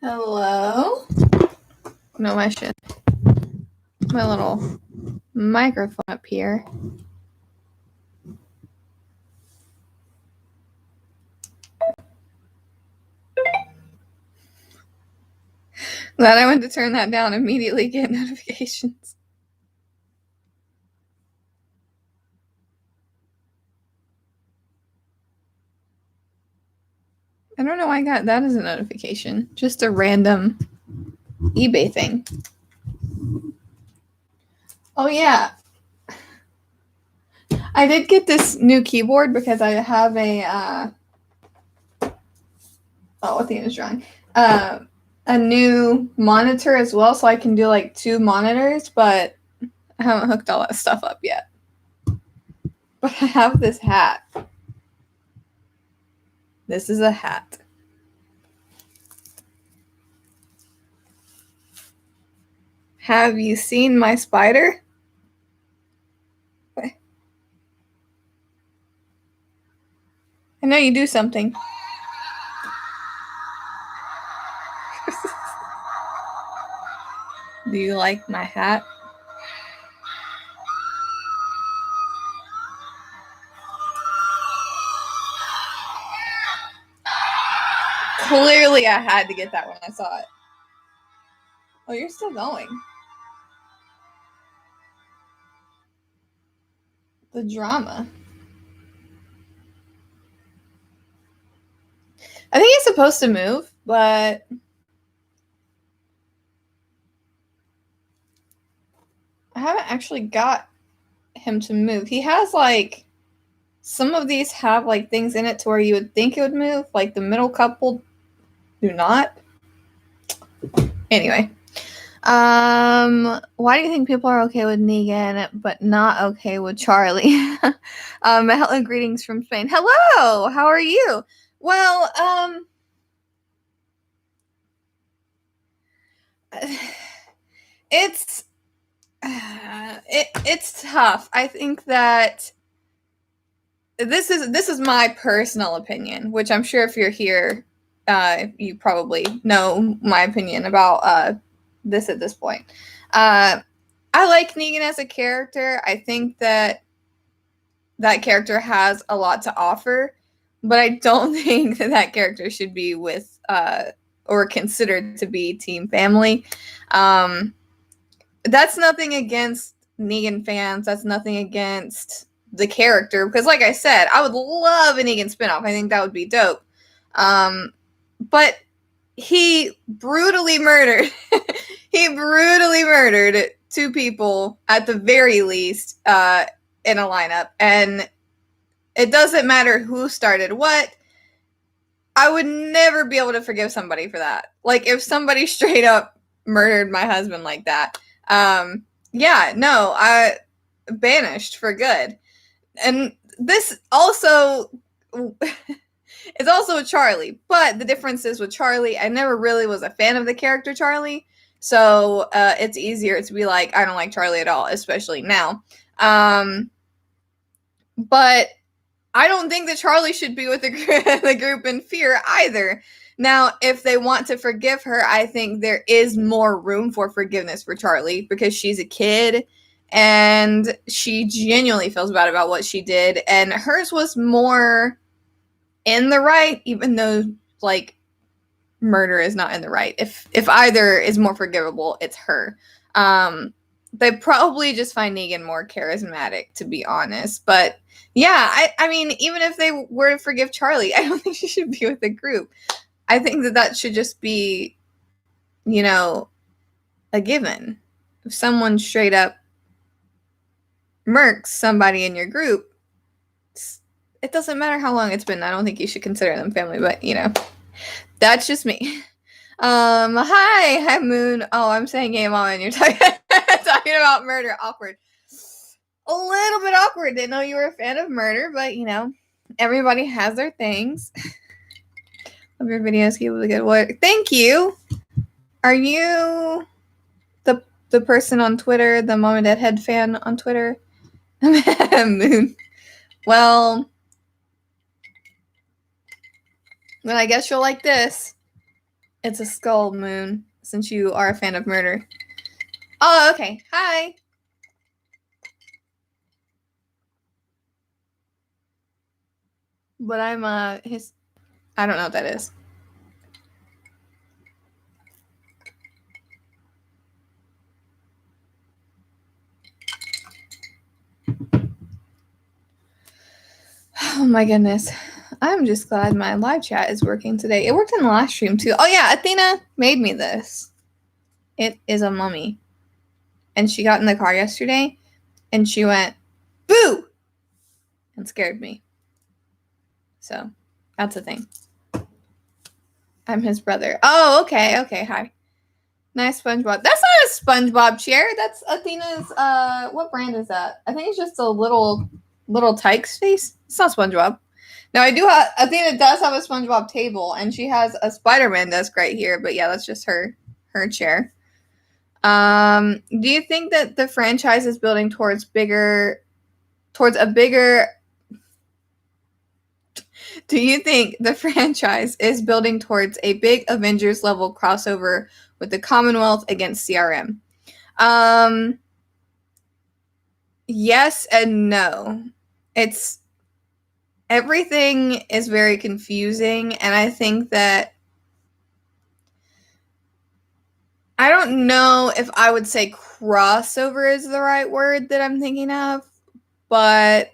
Hello? No, my shit. My little microphone up here. Glad I went to turn that down, immediately get notifications. I don't know why I got that as a notification. Just a random eBay thing. Oh yeah. I did get this new keyboard because I have a what the end is drawing. A new monitor as well, so I can do like 2 monitors, but I haven't hooked all that stuff up yet. But I have this hat. This is a hat. Have you seen my spider? I know you do something. Do you like my hat? Clearly I had to get that when I saw it. Oh, you're still going. The drama. I think he's supposed to move, but I haven't actually got him to move. He has like, some of these have like things in it to where you would think it would move, like the middle couple do not. Anyway. Why do you think people are okay with Negan but not okay with Charlie? Hello, greetings from Spain. Hello, how are you? Well, it's tough. I think that this is my personal opinion, which I'm sure if you're here, you probably know my opinion about this at this point. I like Negan as a character. I think that character has a lot to offer, but I don't think that character should be with or considered to be Team Family. That's nothing against Negan fans. That's nothing against the character, because like I said, I would love a Negan spinoff. I think that would be dope. But he brutally murdered 2 people at the very least in a lineup, and it doesn't matter who started what. I would never be able to forgive somebody for that. Like, if somebody straight up murdered my husband like that, I banished for good. And this also is also Charlie, but the difference is with Charlie, I never really was a fan of the character Charlie, so it's easier to be like, I don't like Charlie at all, especially now. But I don't think that Charlie should be with the group in Fear either. Now, if they want to forgive her, I think there is more room for forgiveness for Charlie, because she's a kid and she genuinely feels bad about what she did, and hers was more in the right, even though like murder is not in the right. If either is more forgivable, it's her. They probably just find Negan more charismatic, to be honest. But yeah, I mean, even if they were to forgive Charlie, I don't think she should be with the group. I think that should just be, a given. If someone straight up murks somebody in your group, it doesn't matter how long it's been. I don't think you should consider them family, but that's just me. Hi Moon. Oh, I'm saying game on, and you're talking about murder. Awkward. A little bit awkward. Didn't know you were a fan of murder, but everybody has their things. Love your videos. Keep up the good work. Thank you. Are you the person on Twitter, the MamaDeadHead fan on Twitter? Moon. Well, then I guess you'll like this. It's a skull moon, since you are a fan of murder. Oh, okay. Hi. But I'm his. I don't know what that is. Oh my goodness. I'm just glad my live chat is working today. It worked in the last stream too. Oh yeah, Athena made me this. It is a mummy. And she got in the car yesterday and she went, boo! And scared me. So that's a thing. I'm his brother. Oh, okay, okay, hi. Nice SpongeBob. That's not a SpongeBob chair. That's Athena's, what brand is that? I think it's just a little Tyke's face. It's not SpongeBob. Now I do have, Athena does have a SpongeBob table, and she has a Spider-Man desk right here, but yeah, that's just her chair. Do you think that the franchise is building towards a bigger do you think the franchise is building towards a big Avengers level crossover with the Commonwealth against CRM? Yes and no. It's everything is very confusing, and I think that I don't know if I would say crossover is the right word that I'm thinking of, but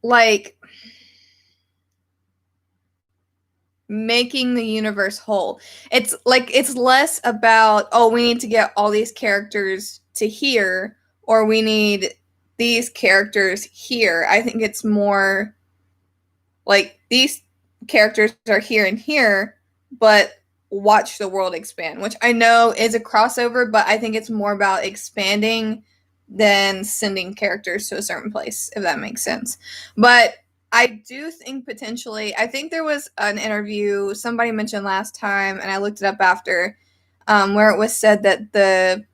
like making the universe whole. It's like it's less about, oh, we need to get all these characters to here, or we need these characters here. I think it's more like these characters are here and here, but watch the world expand, which I know is a crossover, but I think it's more about expanding than sending characters to a certain place, if that makes sense. But I do think potentially, I think there was an interview somebody mentioned last time, and I looked it up after, where it was said that the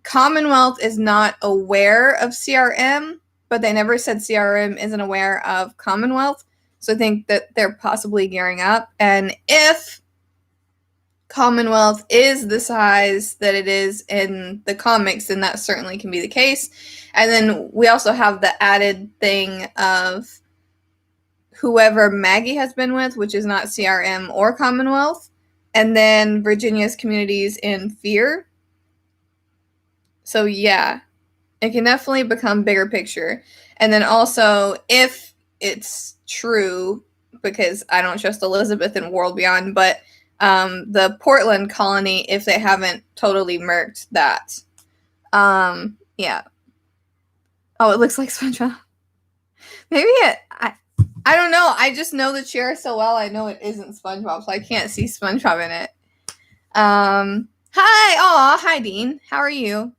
Commonwealth is not aware of CRM, but they never said CRM isn't aware of Commonwealth. So I think that they're possibly gearing up. And if Commonwealth is the size that it is in the comics, then that certainly can be the case. And then we also have the added thing of whoever Maggie has been with, which is not CRM or Commonwealth. And then Virginia's communities in Fear. So yeah, it can definitely become bigger picture. And then also, if it's true, because I don't trust Elizabeth in World Beyond, but the Portland colony, if they haven't totally murked that. Yeah. Oh, it looks like SpongeBob. Maybe I don't know. I just know the chair so well. I know it isn't SpongeBob, so I can't see SpongeBob in it. Hi. Aw, hi, Dean. How are you?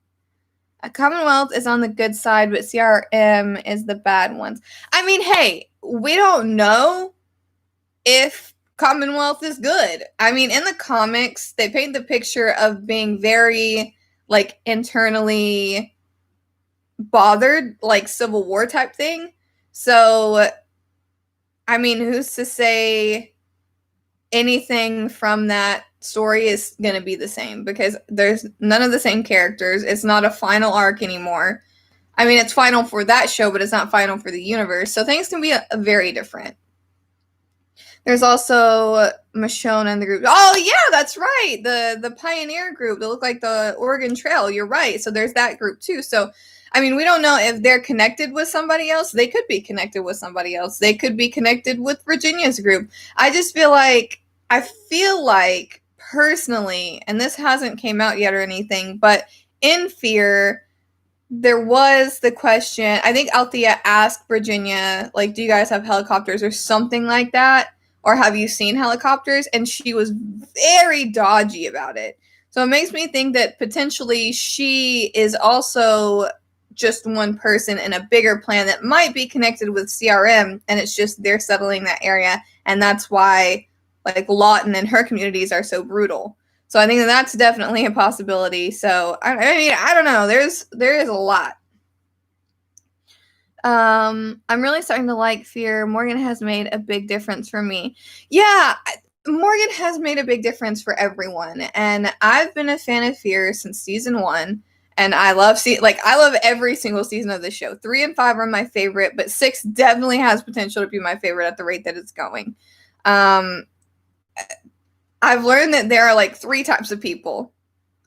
Commonwealth is on the good side, but CRM is the bad ones. I mean, hey, we don't know if Commonwealth is good. I mean, in the comics, they paint the picture of being very, like, internally bothered, like Civil War type thing. So, I mean, who's to say anything from that story is going to be the same, because there's none of the same characters. It's not a final arc anymore. I mean, it's final for that show, but it's not final for the universe. So things can be a very different. There's also Michonne and the group. Oh yeah, that's right. The Pioneer group. They look like the Oregon Trail. You're right. So there's that group too. So I mean, we don't know if they're connected with somebody else. They could be connected with somebody else. They could be connected with Virginia's group. I feel like personally, and this hasn't came out yet or anything, but in Fear, there was the question, I think Althea asked Virginia, like, do you guys have helicopters or something like that? Or have you seen helicopters? And she was very dodgy about it. So it makes me think that potentially she is also just one person in a bigger plan that might be connected with CRM, and it's just they're settling that area, and that's why like Lawton and her communities are so brutal. So I think that's definitely a possibility. So I mean, I don't know. There is a lot. I'm really starting to like Fear. Morgan has made a big difference for me. Yeah, Morgan has made a big difference for everyone, and I've been a fan of Fear since season 1, and I love I love every single season of the show. 3 and 5 are my favorite, but 6 definitely has potential to be my favorite at the rate that it's going. I've learned that there are like 3 types of people.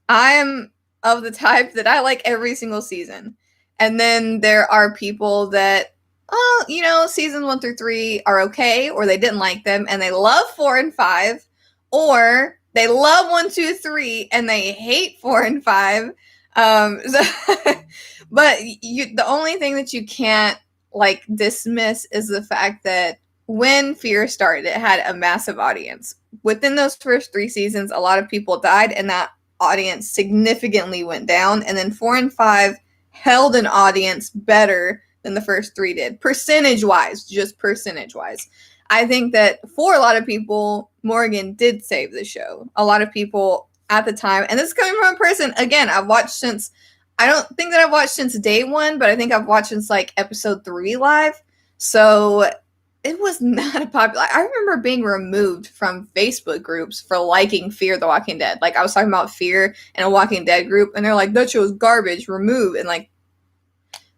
I'm of the type that I like every single season. And then there are people that, seasons 1 through 3 are okay, or they didn't like them, and they love 4 and 5, or they love 1, 2, 3, and they hate 4 and 5. But the only thing that you can't like dismiss is the fact that when Fear started, it had a massive audience. Within those first 3 seasons, a lot of people died, and that audience significantly went down. And then 4 and 5 held an audience better than the first 3 did, percentage-wise, just percentage-wise. I think that for a lot of people, Morgan did save the show. A lot of people at the time, and this is coming from a person, again, I don't think that I've watched since day 1, but I think I've watched since like episode 3 live. So it was not a popular. I remember being removed from Facebook groups for liking Fear the Walking Dead. Like I was talking about Fear in a Walking Dead group, and they're like, "That show is garbage, remove." And like,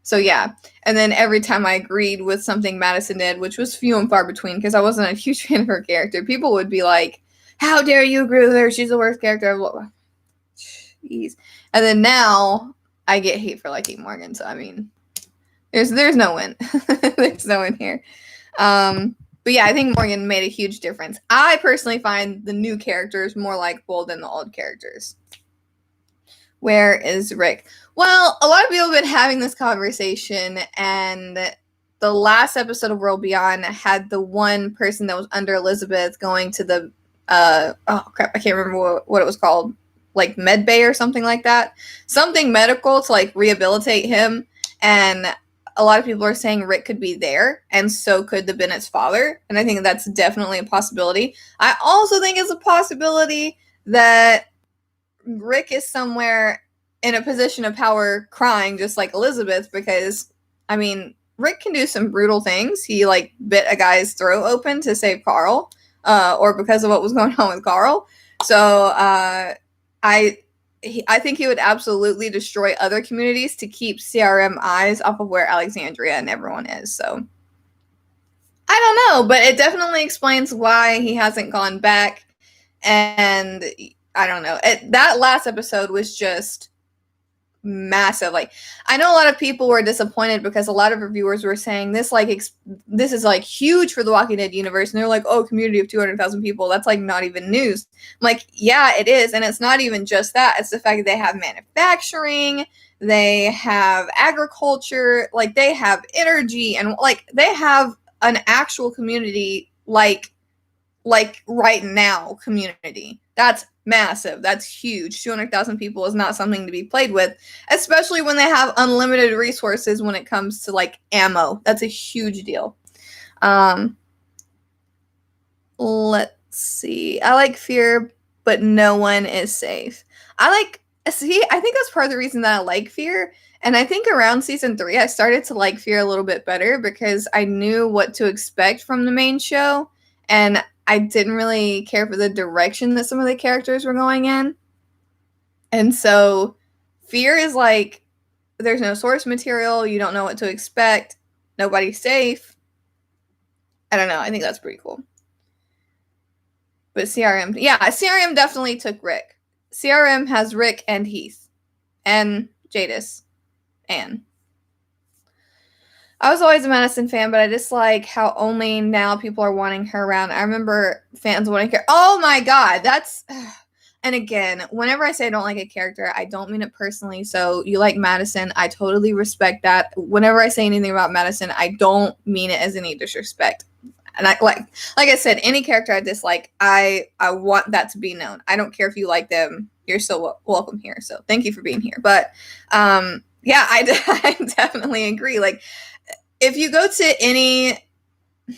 so yeah. And then every time I agreed with something Madison did, which was few and far between, because I wasn't a huge fan of her character, people would be like, "How dare you agree with her? She's the worst character." Jeez. And then now I get hate for liking Morgan. So I mean, there's no win. There's no win here. But yeah, I think Morgan made a huge difference. I personally find the new characters more likable than the old characters. Where is Rick? Well, a lot of people have been having this conversation, and the last episode of World Beyond had the one person that was under Elizabeth going to the, oh crap, I can't remember what it was called, like med bay or something like that. Something medical to like rehabilitate him, and a lot of people are saying Rick could be there, and so could the Bennett's father, and I think that's definitely a possibility. I also think it's a possibility that Rick is somewhere in a position of power crying just like Elizabeth, because, I mean, Rick can do some brutal things. He, like, bit a guy's throat open to save Carl, or because of what was going on with Carl. So, I think he would absolutely destroy other communities to keep CRM eyes off of where Alexandria and everyone is. So I don't know, but it definitely explains why he hasn't gone back. And I don't know. That last episode was just massive. Like, I know a lot of people were disappointed because a lot of reviewers were saying this this is like huge for the Walking Dead universe, and they're like, oh, community of 200,000 people, that's like not even news. I'm like, yeah, it is. And it's not even just that, it's the fact that they have manufacturing, they have agriculture, like they have energy, and like they have an actual community, like right now community. That's massive. That's huge. 200,000 people is not something to be played with, especially when they have unlimited resources when it comes to like ammo. That's a huge deal. Let's see. I like Fear, but no one is safe. I think that's part of the reason that I like Fear. And I think around season 3, I started to like Fear a little bit better because I knew what to expect from the main show. And I didn't really care for the direction that some of the characters were going in. And so Fear is like, there's no source material. You don't know what to expect. Nobody's safe. I don't know. I think that's pretty cool. But CRM definitely took Rick. CRM has Rick and Heath. And Jadis. Anne. I was always a Madison fan, but I dislike how only now people are wanting her around. I remember fans wanting her. Oh my god, that's... And again, whenever I say I don't like a character, I don't mean it personally. So you like Madison, I totally respect that. Whenever I say anything about Madison, I don't mean it as any disrespect. And I like I said, any character I dislike, I want that to be known. I don't care if you like them. You're still welcome here. So thank you for being here. But yeah, I definitely agree. Like, if you go to any,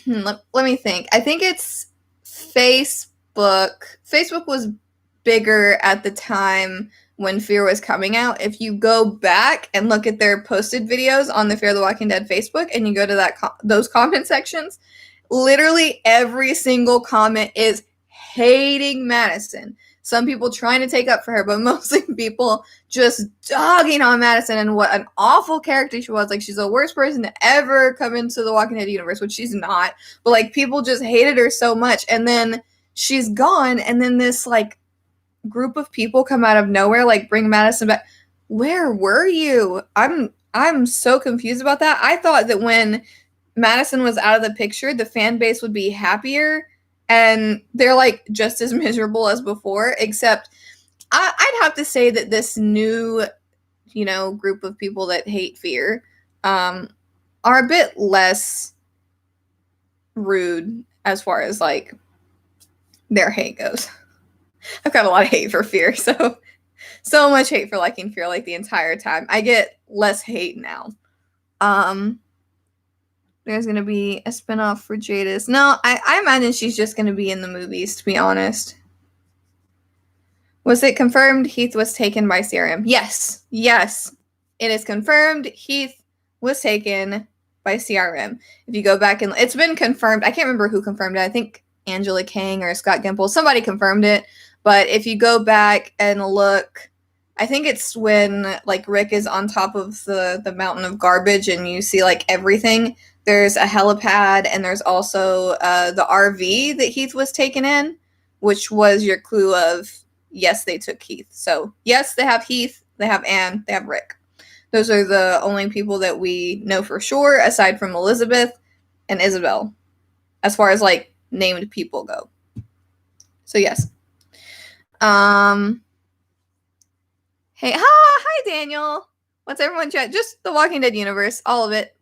let me think. I think it's Facebook. Facebook was bigger at the time when Fear was coming out. If you go back and look at their posted videos on the Fear the Walking Dead Facebook and you go to those comment sections, literally every single comment is hating Madison. Some people trying to take up for her, but mostly people just dogging on Madison and what an awful character she was. Like, she's the worst person to ever come into the Walking Dead universe, which she's not. But, like, people just hated her so much. And then she's gone, and then this, like, group of people come out of nowhere, like, bring Madison back. Where were you? I'm so confused about that. I thought that when Madison was out of the picture, the fan base would be happier, and they're like just as miserable as before, except I'd have to say that this new, group of people that hate Fear are a bit less rude as far as like their hate goes. I've got a lot of hate for Fear, so much hate for liking Fear like the entire time. I get less hate now. There's going to be a spinoff for Jadis. No, I imagine she's just going to be in the movies, to be honest. Was it confirmed Heath was taken by CRM? Yes. It is confirmed Heath was taken by CRM. If you go back and it's been confirmed. I can't remember who confirmed it. I think Angela Kang or Scott Gimple. Somebody confirmed it. But if you go back and look, I think it's when like Rick is on top of the mountain of garbage and you see like everything. There's a helipad, and there's also the RV that Heath was taken in, which was your clue of, yes, they took Heath. So, yes, they have Heath, they have Anne, they have Rick. Those are the only people that we know for sure, aside from Elizabeth and Isabel, as far as, like, named people go. So, yes. Hey, hi, Daniel. What's everyone chat? Just the Walking Dead universe, all of it.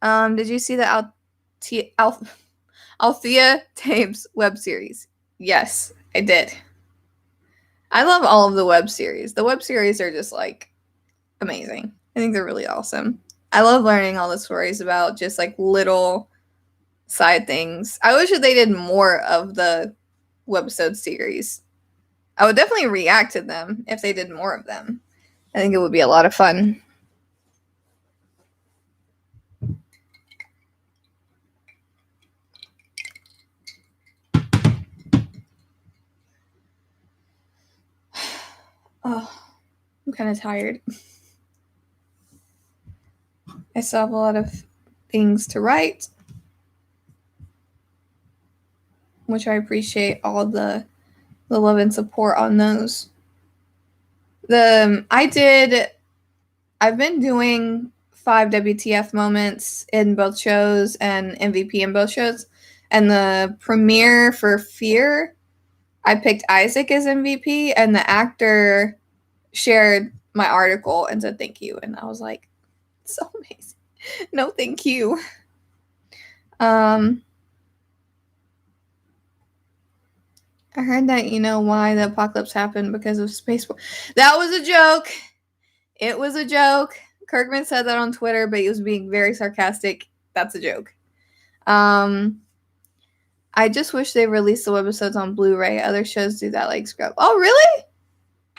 Did you see the Althea Tapes web series? Yes, I did. I love all of the web series. The web series are just like amazing. I think they're really awesome. I love learning all the stories about just like little side things. I wish that they did more of the webisode series. I would definitely react to them if they did more of them. I think it would be a lot of fun. Oh, I'm kind of tired. I still have a lot of things to write, which I appreciate all the love and support on those. I've been doing 5 WTF moments in both shows and MVP in both shows. And the premiere for Fear, I picked Isaac as MVP, and the actor shared my article and said thank you. And I was like, so amazing. No, thank you. I heard that you know why the apocalypse happened because of space war. That was a joke. It was a joke. Kirkman said that on Twitter, but he was being very sarcastic. That's a joke. I just wish they released the webisodes on Blu-ray. Other shows do that, like Scrubs. Oh, really?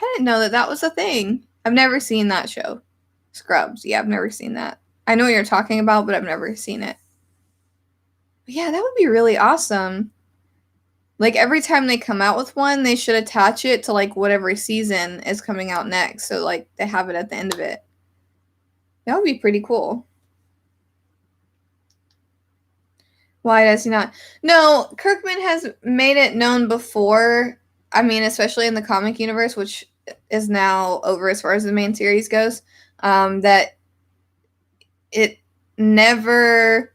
I didn't know that was a thing. I've never seen that show. Scrubs. Yeah, I've never seen that. I know what you're talking about, but I've never seen it. But yeah, that would be really awesome. Like, every time they come out with one, they should attach it to, like, whatever season is coming out next. So, like, they have it at the end of it. That would be pretty cool. Why does he not? No, Kirkman has made it known before. I mean, especially in the comic universe, which is now over as far as the main series goes, that it's never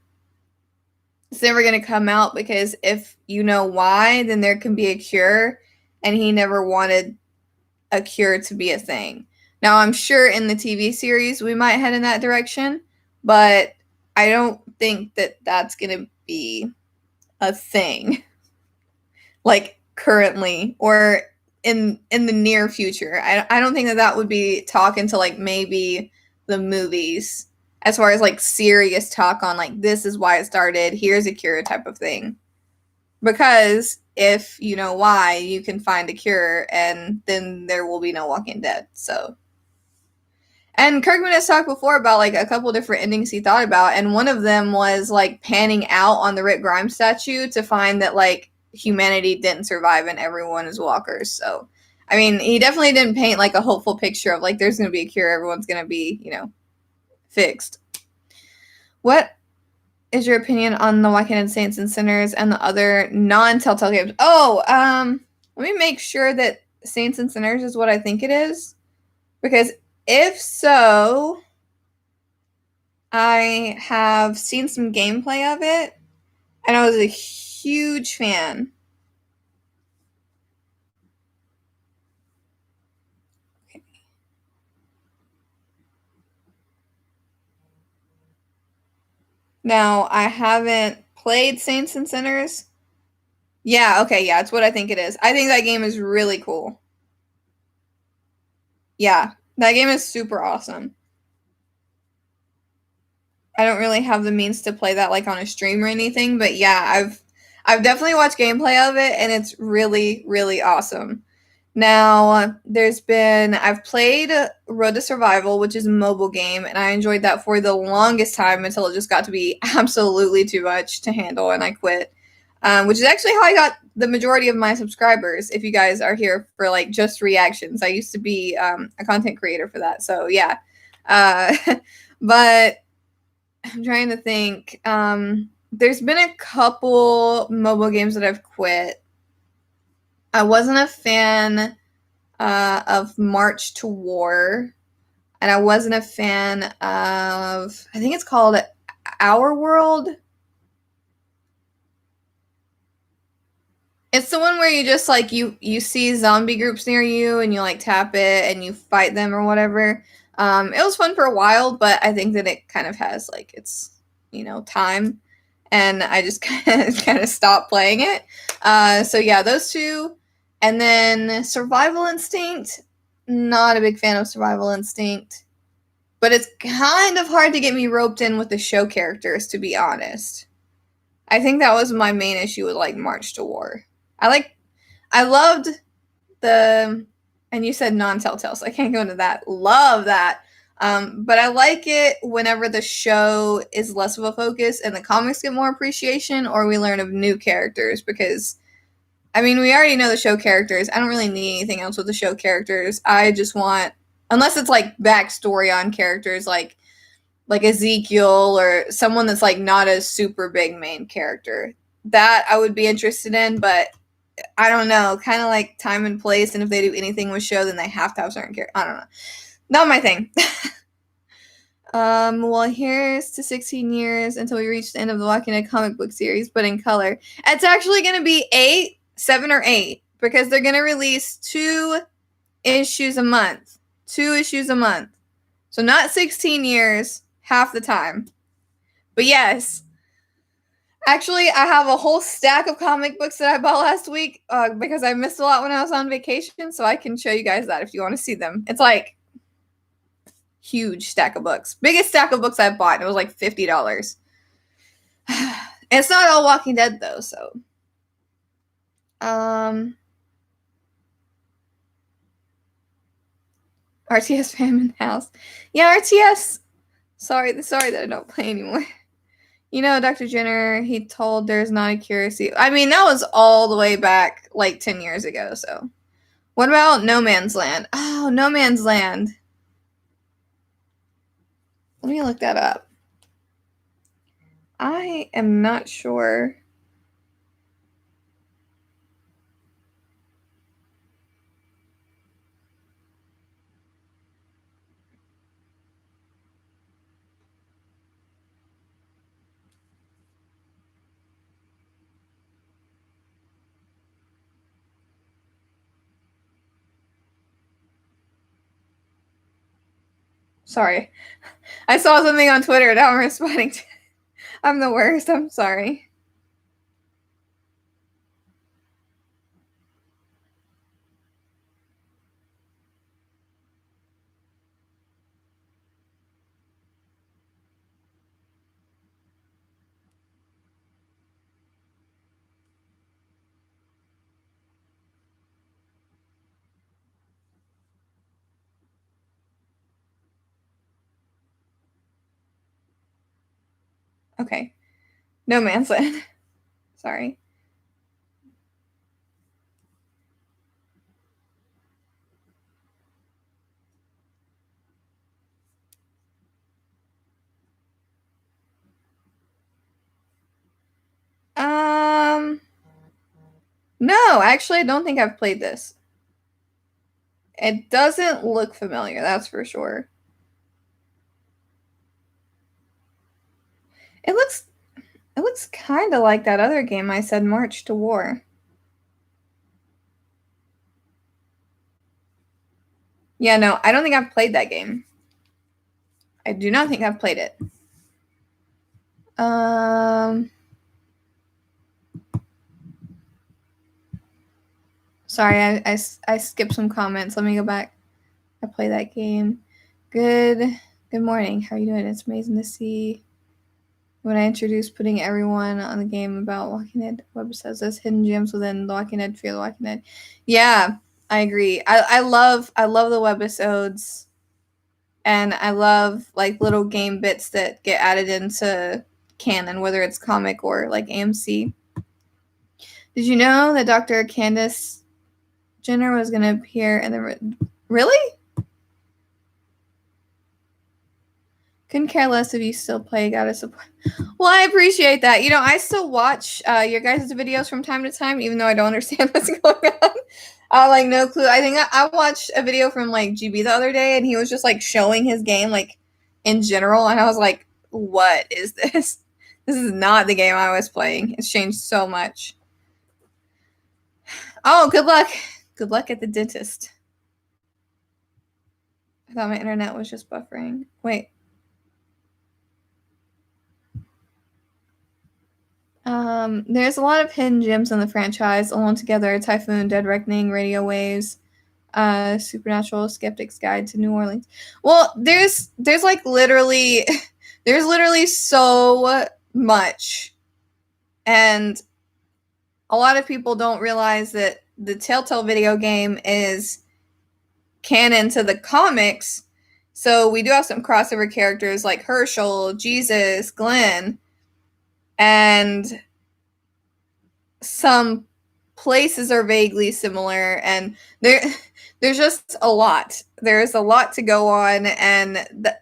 going to come out because if you know why, then there can be a cure, and he never wanted a cure to be a thing. Now, I'm sure in the TV series we might head in that direction, but I don't think that that's going to be a thing, like currently or in the near future. I don't think that would be talk into like maybe the movies as far as like serious talk on like this is why it started, here's a cure type of thing. Because if you know why, you can find a cure, and then there will be no Walking Dead. So, and Kirkman has talked before about like a couple different endings he thought about, and one of them was like panning out on the Rick Grimes statue to find that like humanity didn't survive and everyone is walkers. So, I mean, he definitely didn't paint like a hopeful picture of like there's going to be a cure, everyone's going to be, fixed. What is your opinion on the Walking Dead Saints and Sinners and the other non-Telltale games? Oh, let me make sure that Saints and Sinners is what I think it is, because if so, I have seen some gameplay of it, and I was a huge fan. Okay. Now, I haven't played Saints and Sinners. Yeah, okay, yeah, it's what I think it is. I think that game is really cool. Yeah, that game is super awesome. I don't really have the means to play that like on a stream or anything, but yeah, I've definitely watched gameplay of it, and it's really, really awesome. Now, I've played Road to Survival, which is a mobile game, and I enjoyed that for the longest time until it just got to be absolutely too much to handle, and I quit. Which is actually how I got the majority of my subscribers. If you guys are here for like just reactions, I used to be a content creator for that. So yeah, but I'm trying to think. There's been a couple mobile games that I've quit. I wasn't a fan of March to War, and I wasn't a fan of, I think it's called Our World. It's the one where you just like you see zombie groups near you and you like tap it and you fight them or whatever. It was fun for a while, but I think that it kind of has like its time, and I just kind of stopped playing it. So yeah, those two, and then Survival Instinct. Not a big fan of Survival Instinct, but it's kind of hard to get me roped in with the show characters, to be honest. I think that was my main issue with like March to War. I loved the, and you said non-Telltale, so I can't go into that. Love that. But I like it whenever the show is less of a focus and the comics get more appreciation, or we learn of new characters, because I mean, we already know the show characters. I don't really need anything else with the show characters. I just want, unless it's like backstory on characters like Ezekiel or someone that's like not a super big main character, that I would be interested in, but I don't know, kind of like time and place, and if they do anything with show, then they have to have certain characters. I don't know. Not my thing. Well, here's to 16 years until we reach the end of the Walking Dead comic book series, but in color. It's actually going to be 8, 7, or 8, because they're going to release 2 issues a month. 2 issues a month. So not 16 years, half the time. But yes, actually, I have a whole stack of comic books that I bought last week because I missed a lot when I was on vacation, so I can show you guys that if you want to see them. It's like huge stack of books. Biggest stack of books I've bought. It was like $50. It's not all Walking Dead though, so RTS Famine House. Yeah, RTS. Sorry that I don't play anymore. Dr. Jenner, he told there's not a cure. I mean, that was all the way back like 10 years ago, so. What about No Man's Land? Oh, No Man's Land. Let me look that up. I am not sure. Sorry. I saw something on Twitter. Now I'm responding to. I'm the worst. I'm sorry. Okay. No Man's Land. Sorry. No, actually, I don't think I've played this. It doesn't look familiar, that's for sure. It looks kind of like that other game I said, March to War. Yeah, no, I don't think I've played that game. I do not think I've played it. Sorry, I skipped some comments. Let me go back. I play that game. Good morning. How are you doing? It's amazing to see when I introduced putting everyone on the game about Walking Dead. Web says there's hidden gems within the Walking Dead, Fear the Walking Dead. Yeah, I agree. I love the webisodes, and I love like little game bits that get added into canon, whether it's comic or like AMC. Did you know that Dr. Candace Jenner was going to appear in the... Really? Couldn't care less if you still play Gotta Support. Well, I appreciate that. You know, I still watch your guys' videos from time to time, even though I don't understand what's going on. Like, no clue. I think I watched a video from, like, GB the other day, and he was just, like, showing his game, like, in general, and I was like, what is this? This is not the game I was playing. It's changed so much. Oh, good luck. Good luck at the dentist. I thought my internet was just buffering. Wait. There's a lot of hidden gems in the franchise. Alone Together, Typhoon, Dead Reckoning, Radio Waves, Supernatural, Skeptic's Guide to New Orleans. Well, there's like literally there's literally so much. And a lot of people don't realize that the Telltale video game is canon to the comics. So we do have some crossover characters like Herschel, Jesus, Glenn, and some places are vaguely similar, and there's just a lot. There's a lot to go on, and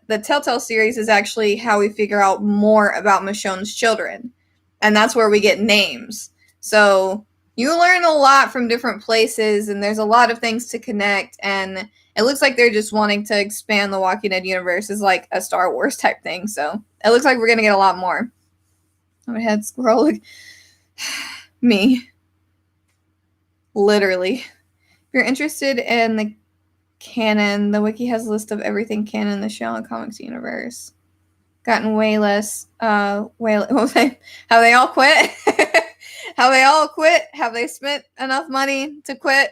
the Telltale series is actually how we figure out more about Michonne's children, and that's where we get names. So you learn a lot from different places, and there's a lot of things to connect, and it looks like they're just wanting to expand the Walking Dead universe as like a Star Wars type thing. So it looks like we're gonna get a lot more. I'm gonna head scroll. Me. Literally. If you're interested in the canon, the wiki has a list of everything canon in the show and comics universe. Gotten way less, what was I? Have they all quit? Have they all quit? Have they spent enough money to quit?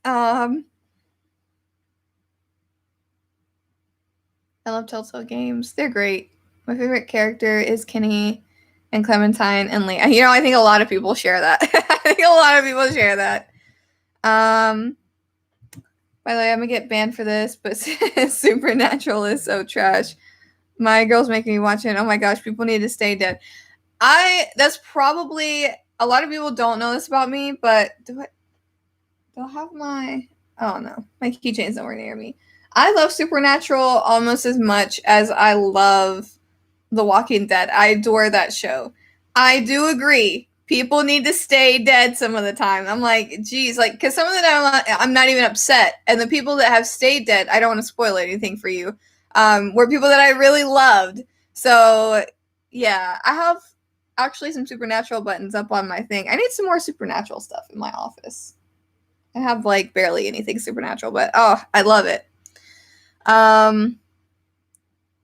I love Telltale games. They're great. My favorite character is Kenny and Clementine and Lee. You know, I think a lot of people share that. I think a lot of people share that. By the way, I'm gonna get banned for this, but Supernatural is so trash. My girl's making me watch it. Oh my gosh, people need to stay dead. That's probably, a lot of people don't know this about me, but do I have my, oh no, my keychain's nowhere near me. I love Supernatural almost as much as I love The Walking Dead. I adore that show. I do agree. People need to stay dead some of the time. I'm like, geez, like, because some of the time I'm not even upset. And the people that have stayed dead, I don't want to spoil anything for you, were people that I really loved. So, yeah, I have actually some Supernatural buttons up on my thing. I need some more Supernatural stuff in my office. I have, like, barely anything Supernatural, but, oh, I love it.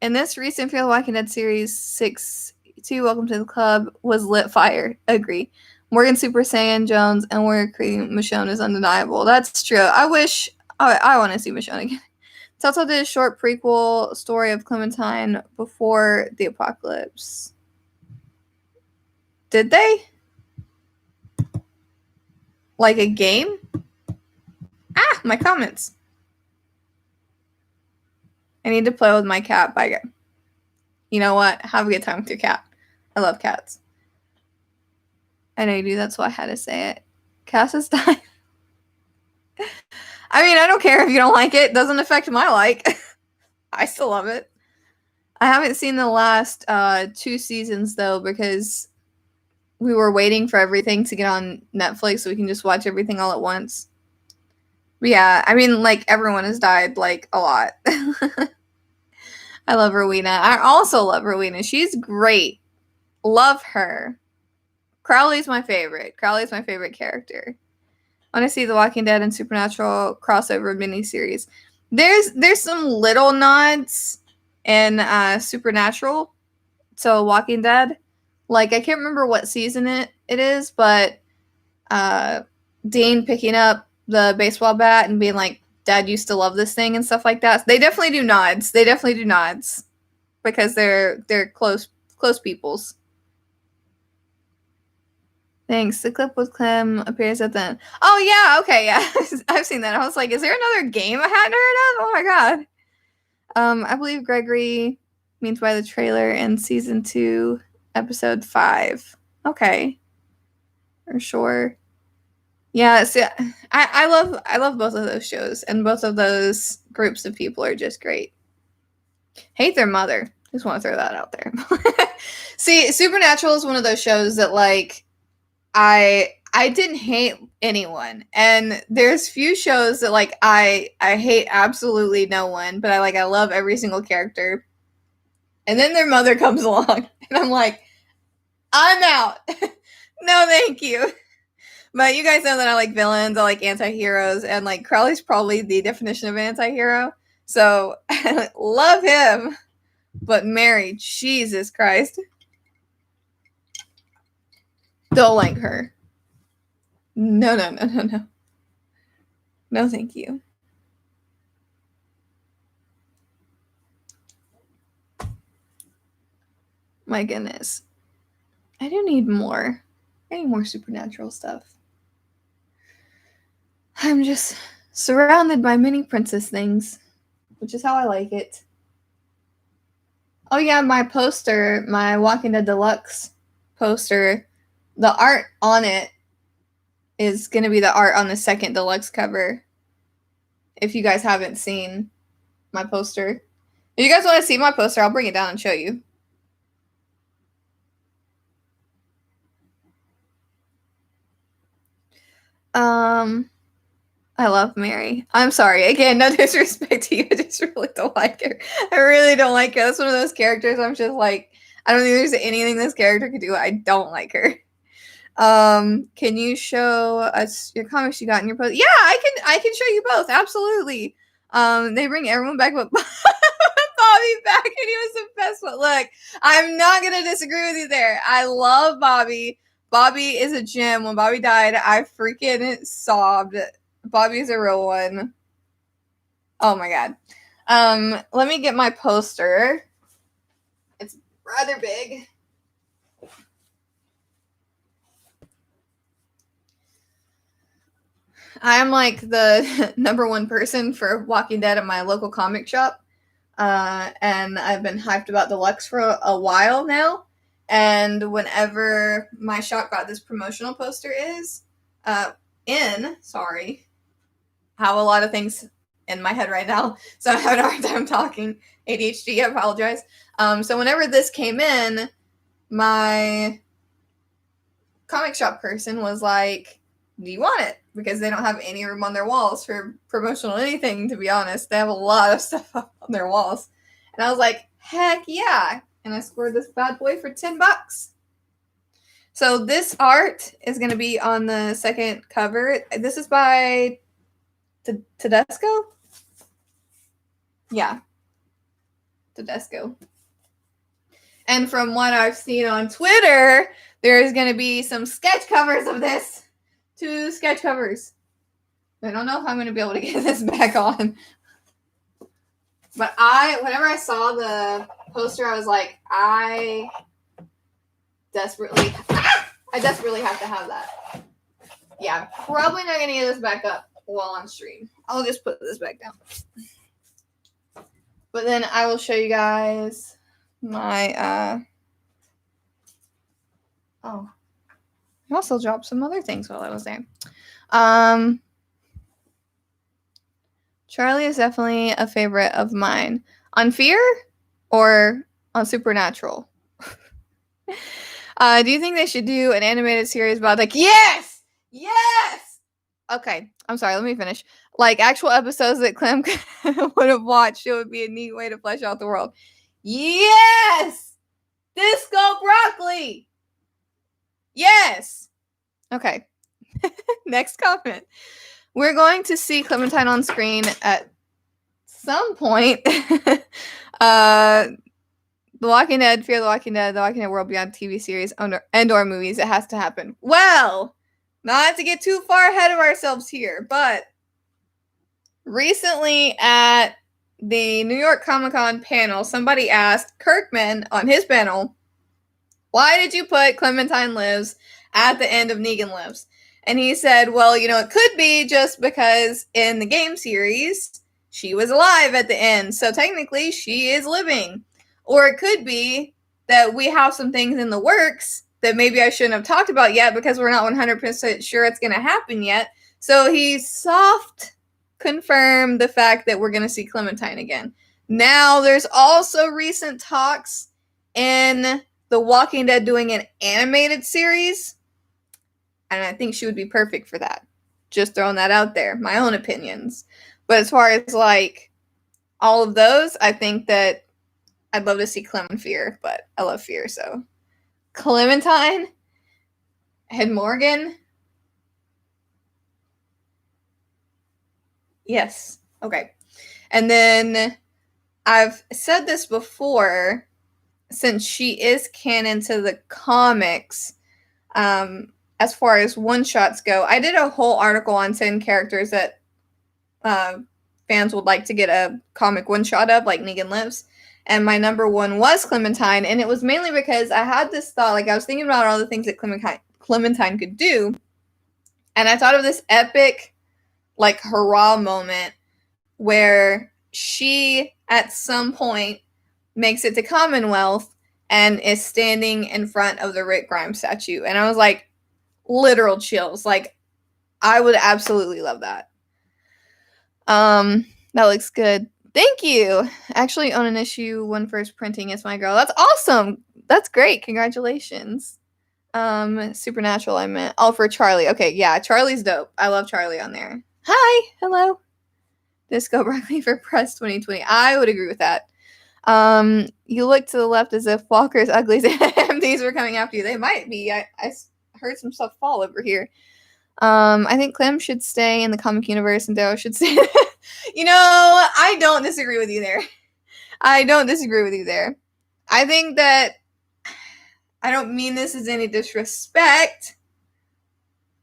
In this recent Fear the Walking Dead series 6-2, Welcome to the Club, was lit fire. Agree. Morgan Super Saiyan Jones and Warrior creating Michonne is undeniable. That's true. I wish I want to see Michonne again. Telltale did a short prequel story of Clementine before the apocalypse. Did they? Like a game? Ah, my comments. I need to play with my cat. Bye, guys. You know what? Have a good time with your cat. I love cats. I know you do. That's why I had to say it. Cass is dying. I mean, I don't care if you don't like it. It doesn't affect my like. I still love it. I haven't seen the last 2 seasons, though, because we were waiting for everything to get on Netflix so we can just watch everything all at once. But yeah, I mean, like, everyone has died, like, a lot. I love Rowena. I also love Rowena. She's great. Love her. Crowley's my favorite. Crowley's my favorite character. I want to see the Walking Dead and Supernatural crossover miniseries. There's some little nods in Supernatural to Walking Dead. Like, I can't remember what season it is, but Dean picking up the baseball bat and being like, Dad used to love this thing and stuff like that. They definitely do nods. Because they're close peoples. Thanks. The clip with Clem appears at the end. Oh, yeah. Okay, yeah. I've seen that. I was like, is there another game I hadn't heard of? Oh, my God. I believe Gregory means by the trailer in season 2, episode 5. Okay. For sure. Yeah, see, I love both of those shows, and both of those groups of people are just great. Hate their mother. Just want to throw that out there. See, Supernatural is one of those shows that, like, I didn't hate anyone, and there's few shows that, like, I hate absolutely no one, but I love every single character. And then their mother comes along, and I'm like, I'm out. No, thank you. But you guys know that I like villains, I like anti-heroes, and, like, Crowley's probably the definition of an anti-hero. So, I love him. But Mary, Jesus Christ. Don't like her. No. No, thank you. My goodness. I do need more. I need more Supernatural stuff. I'm just surrounded by mini princess things, which is how I like it. Oh yeah, my poster, my Walking Dead Deluxe poster, the art on it is going to be the art on the second deluxe cover. If you guys haven't seen my poster. If you guys want to see my poster, I'll bring it down and show you. I love Mary. I'm sorry. Again, no disrespect to you. I just really don't like her. I really don't like her. That's one of those characters I'm just like, I don't think there's anything this character could do. I don't like her. Can you show us your comics you got in your post? Yeah, I can show you both. Absolutely. They bring everyone back but Bobby back, and he was the best one. Look, I'm not gonna disagree with you there. I love Bobby. Bobby is a gem. When Bobby died, I freaking sobbed. Bobby's a real one. Oh my God. Let me get my poster. It's rather big. I'm like the number one person for Walking Dead at my local comic shop. And I've been hyped about Deluxe for a while now. And whenever my shop got this promotional poster sorry, I have a lot of things in my head right now, so I'm having a hard time talking. ADHD, I apologize. So whenever this came in, my comic shop person was like, do you want it? Because they don't have any room on their walls for promotional anything, to be honest. They have a lot of stuff up on their walls. And I was like, heck yeah. And I scored this bad boy for $10. So this art is going to be on the second cover. This is by Tedesco? Yeah. Tedesco. And from what I've seen on Twitter, there's going to be some sketch covers of this. 2 sketch covers. I don't know if I'm going to be able to get this back on. But whenever I saw the poster, I was like, I desperately have to have that. Yeah, probably not going to get this back up while on stream. I'll just put this back down. But then I will show you guys my I also dropped some other things while I was there. Charlie is definitely a favorite of mine. On Fear or on Supernatural? Do you think they should do an animated series about yes! Yes! Okay, I'm sorry, let me finish. Like actual episodes that Clem would have watched, it would be a neat way to flesh out the world. Yes! Disco broccoli! Yes! Okay. Next comment. We're going to see Clementine on screen at some point. The Walking Dead, Fear the Walking Dead World Beyond TV series and/or movies. It has to happen. Well, not to get too far ahead of ourselves here, but recently at the New York Comic-Con panel, somebody asked Kirkman on his panel, why did you put Clementine Lives at the end of Negan Lives? And he said, well, it could be just because in the game series, she was alive at the end. So technically, she is living. Or it could be that we have some things in the works that maybe I shouldn't have talked about yet because we're not 100% sure it's going to happen yet. So he soft confirmed the fact that we're going to see Clementine again. Now, there's also recent talks in The Walking Dead doing an animated series, and I think she would be perfect for that. Just throwing that out there. My own opinions. But as far as like all of those, I think that I'd love to see Clem and Fear, but I love Fear, so. Clementine? Head Morgan? Yes. Okay. And then I've said this before, since she is canon to the comics, as far as one-shots go, I did a whole article on 10 characters that fans would like to get a comic one-shot of, like Negan Lives. And my number one was Clementine, and it was mainly because I had this thought, like I was thinking about all the things that Clementine could do, and I thought of this epic, like, hurrah moment where she, at some point, makes it to Commonwealth and is standing in front of the Rick Grimes statue. And I was like, literal chills. Like, I would absolutely love that. That looks good. Thank you. Actually own an issue when first printing is my girl. That's awesome. That's great. Congratulations. Supernatural I meant. Oh, for Charlie. Okay, yeah, Charlie's dope. I love Charlie on there. Hi. Hello. Disco Broccoli for Press 2020. I would agree with that. You look to the left as if Walker's Uglies and MDs were coming after you. They might be. I heard some stuff fall over here. I think Clem should stay in the comic universe and Darrow should stay. I don't disagree with you there. I think that I don't mean this as any disrespect,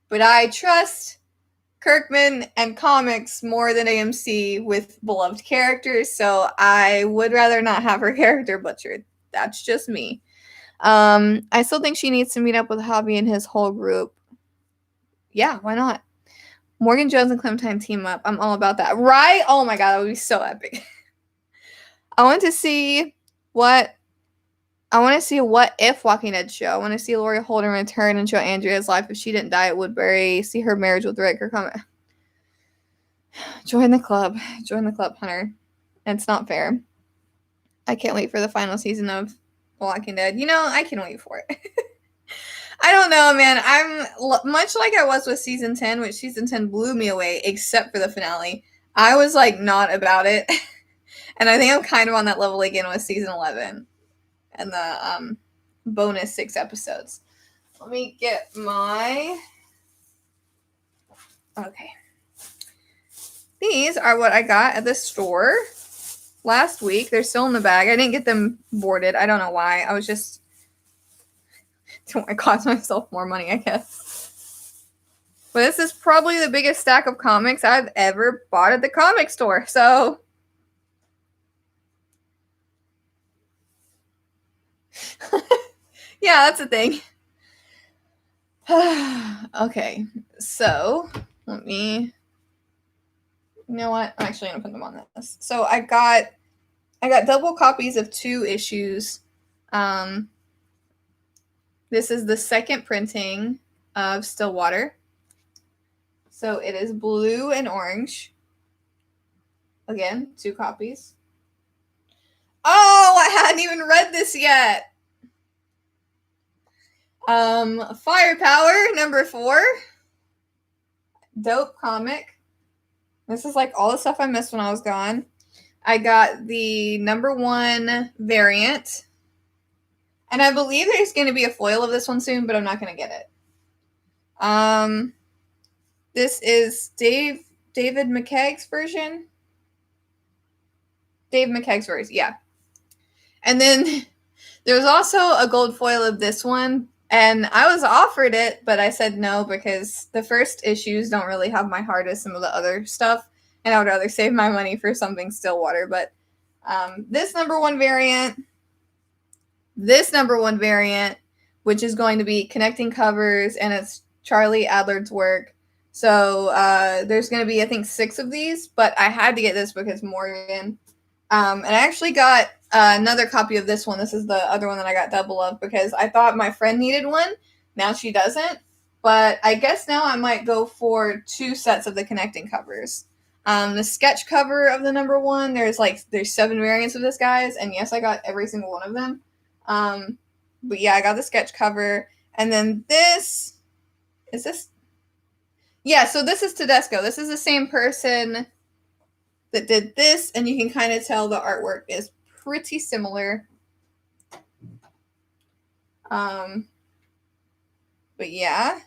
but I trust Kirkman and comics more than AMC with beloved characters, so I would rather not have her character butchered. That's just me. I still think she needs to meet up with Hobby and his whole group. Yeah, why not? Morgan Jones and Clementine team up. I'm all about that. Right? Oh my god, that would be so epic. I want to see what if Walking Dead show. I want to see Laurie Holden return and show Andrea's life if she didn't die at Woodbury. See her marriage with Rick or comment. Join the club, Hunter. It's not fair. I can't wait for the final season of Walking Dead. I can wait for it. I don't know, man. I'm much like I was with season 10, which season 10 blew me away, except for the finale. I was like not about it. And I think I'm kind of on that level again with season 11 and the bonus 6 episodes. Let me get my... Okay. These are what I got at the store last week. They're still in the bag. I didn't get them boarded. I don't know why. I was just... don't want to cost myself more money, I guess. But this is probably the biggest stack of comics I've ever bought at the comic store. So... yeah, that's a thing. Okay, so let me... You know what? I'm actually going to put them on this. So I got double copies of 2 issues This is the second printing of Stillwater. So it is blue and orange. Again, 2 copies. Oh, I hadn't even read this yet. Firepower, number 4. Dope comic. This is like all the stuff I missed when I was gone. I got the number 1 variant. And I believe there's going to be a foil of this one soon, but I'm not going to get it. This is David McKeag's version. Dave McKeag's version, yeah. And then there's also a gold foil of this one, and I was offered it, but I said no because the first issues don't really have my heart as some of the other stuff, and I would rather save my money for something Stillwater. But this number 1 variant, which is going to be connecting covers, and it's Charlie Adler's work. So there's going to be, I think, 6 of these, but I had to get this because Morgan. And I actually got another copy of this one. This is the other one that I got double of because I thought my friend needed one. Now she doesn't. But I guess now I might go for 2 sets of the connecting covers. The sketch cover of the number 1, there's 7 variants of this, guys. And yes, I got every single one of them. But yeah, I got the sketch cover. And then this, is this? Yeah, so this is Tedesco. This is the same person that did this, and you can kind of tell the artwork is pretty similar. But yeah.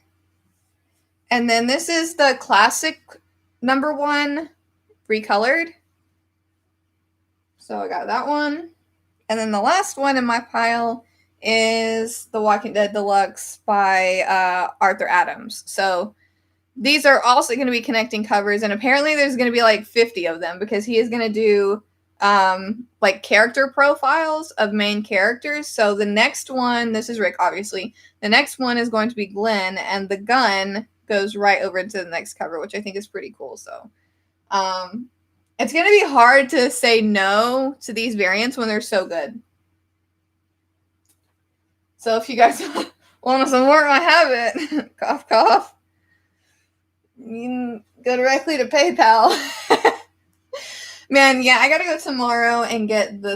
And then this is the classic number 1 recolored. So I got that one. And then the last one in my pile is The Walking Dead Deluxe by Arthur Adams. So these are also going to be connecting covers, and apparently there's going to be like 50 of them because he is going to do like character profiles of main characters. So the next one, this is Rick, obviously. The next one is going to be Glenn, and the gun goes right over into the next cover, which I think is pretty cool. So it's going to be hard to say no to these variants when they're so good. So if you guys want some more, I have it. Cough, cough. You can go directly to PayPal. Man, yeah, I gotta go tomorrow and get the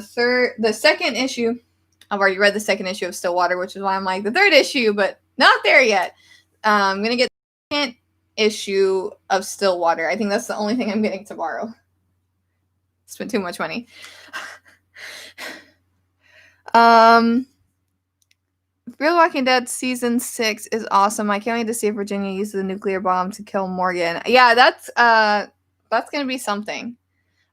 second issue. I've already read the second issue of Stillwater, which is why I'm like the 3rd issue, but not there yet. I'm gonna get the 2nd issue of Stillwater. I think that's the only thing I'm getting tomorrow. Spent too much money. Fear the Walking Dead Season 6 is awesome. I can't wait to see if Virginia uses the nuclear bomb to kill Morgan. Yeah, that's going to be something.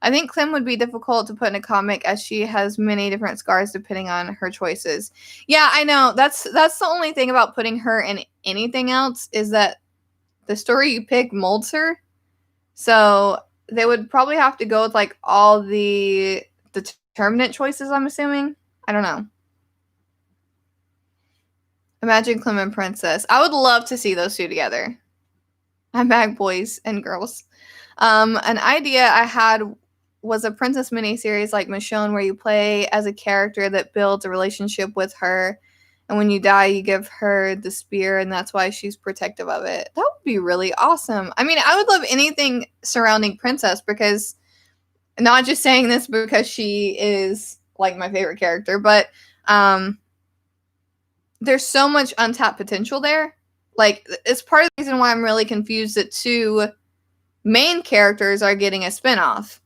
I think Clem would be difficult to put in a comic as she has many different scars depending on her choices. Yeah, I know. That's the only thing about putting her in anything else is that the story you pick molds her. So they would probably have to go with like all the determinate choices, I'm assuming. I don't know. Imagine Clem and Princess. I would love to see those 2 together. I'm back, boys and girls. An idea I had was a princess miniseries like Michonne where you play as a character that builds a relationship with her, and when you die, you give her the spear, and that's why she's protective of it. That would be really awesome. I mean, I would love anything surrounding Princess because, not just saying this because she is like my favorite character, but there's so much untapped potential there. Like, it's part of the reason why I'm really confused that 2 main characters are getting a spinoff.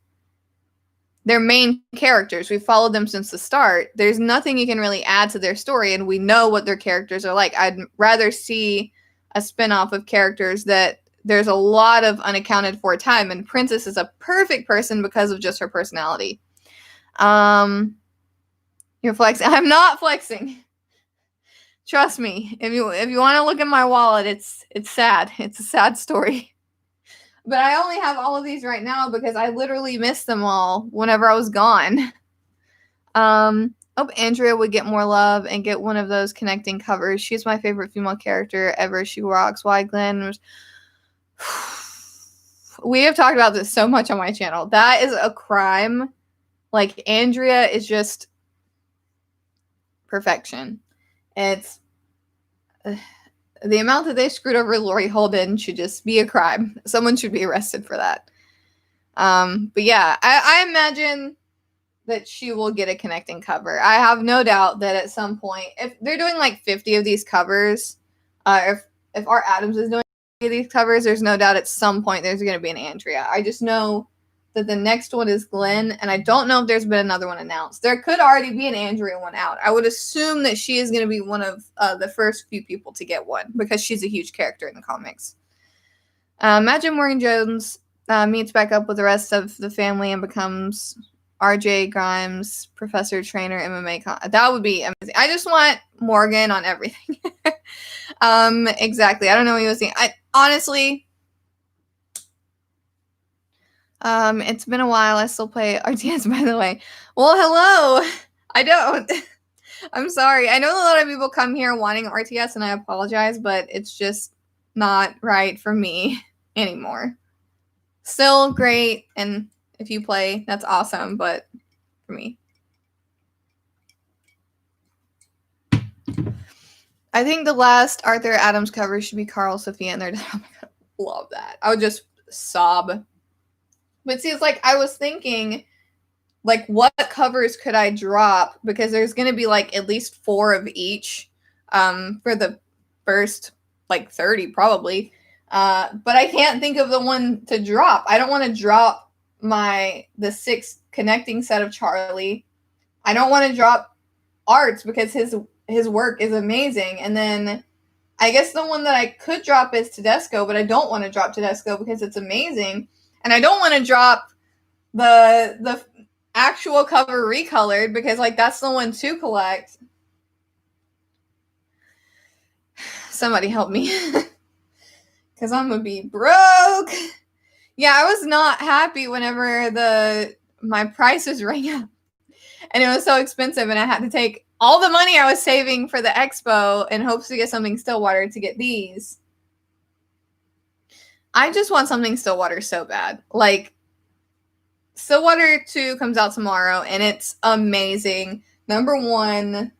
They're main characters. We've followed them since the start. There's nothing you can really add to their story, and we know what their characters are like. I'd rather see a spinoff of characters that there's a lot of unaccounted for time, and Princess is a perfect person because of just her personality. You're flexing. I'm not flexing. Trust me. If you want to look at my wallet, it's sad. It's a sad story. But I only have all of these right now because I literally missed them all whenever I was gone. Hope Andrea would get more love and get one of those connecting covers. She's my favorite female character ever. She rocks. Why Glenn was... We have talked about this so much on my channel. That is a crime. Like, Andrea is just... perfection. It's the amount that they screwed over Lori Holden should just be a crime. Someone should be arrested for that. But yeah, I imagine that she will get a connecting cover. I have no doubt that at some point, if they're doing like 50 of these covers, if Art Adams is doing these covers, there's no doubt at some point there's going to be an Andrea. I just know that the next one is Glenn, and I don't know if there's been another one announced. There could already be an Andrea one out. I would assume that she is going to be one of the first few people to get one because she's a huge character in the comics. Imagine Morgan Jones meets back up with the rest of the family and becomes RJ Grimes, professor, trainer, MMA. That would be amazing. I just want Morgan on everything. Exactly. I don't know what you were saying. Honestly, it's been a while. I still play RTS, by the way. Well, hello. I don't. I'm sorry. I know a lot of people come here wanting RTS, and I apologize, but it's just not right for me anymore. Still great, and if you play, that's awesome, but for me. I think the last Arthur Adams cover should be Carl, Sophia, and their dad. Oh my god, love that. I would just sob. But see, it's like I was thinking, like, what covers could I drop? Because there's going to be, like, at least 4 of each for the first, like, 30 probably. But I can't think of the one to drop. I don't want to drop the 6th connecting set of Charlie. I don't want to drop Art's because his work is amazing. And then I guess the one that I could drop is Tedesco, but I don't want to drop Tedesco because it's amazing. And I don't want to drop the actual cover recolored because, like, that's the one to collect. Somebody help me. Because I'm going to be broke. Yeah, I was not happy whenever my prices rang up. And it was so expensive, and I had to take all the money I was saving for the expo in hopes to get something Stillwater to get these. I just want something Stillwater so bad. Like, Stillwater 2 comes out tomorrow, and it's amazing. Number 1,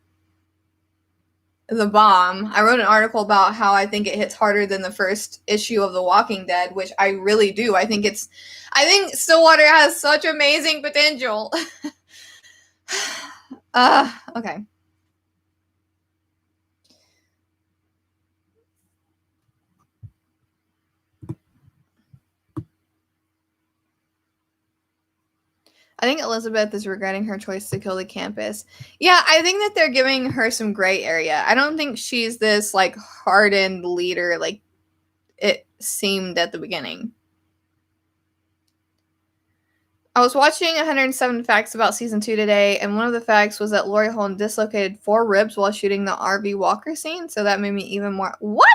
the bomb. I wrote an article about how I think it hits harder than the first issue of The Walking Dead, which I really do. I think Stillwater has such amazing potential. Okay. I think Elizabeth is regretting her choice to kill the campus. Yeah, I think that they're giving her some gray area. I don't think she's this, like, hardened leader like it seemed at the beginning. I was watching 107 Facts about Season 2 today, and one of the facts was that Lori Holden dislocated 4 ribs while shooting the RV Walker scene, so that made me even more... What?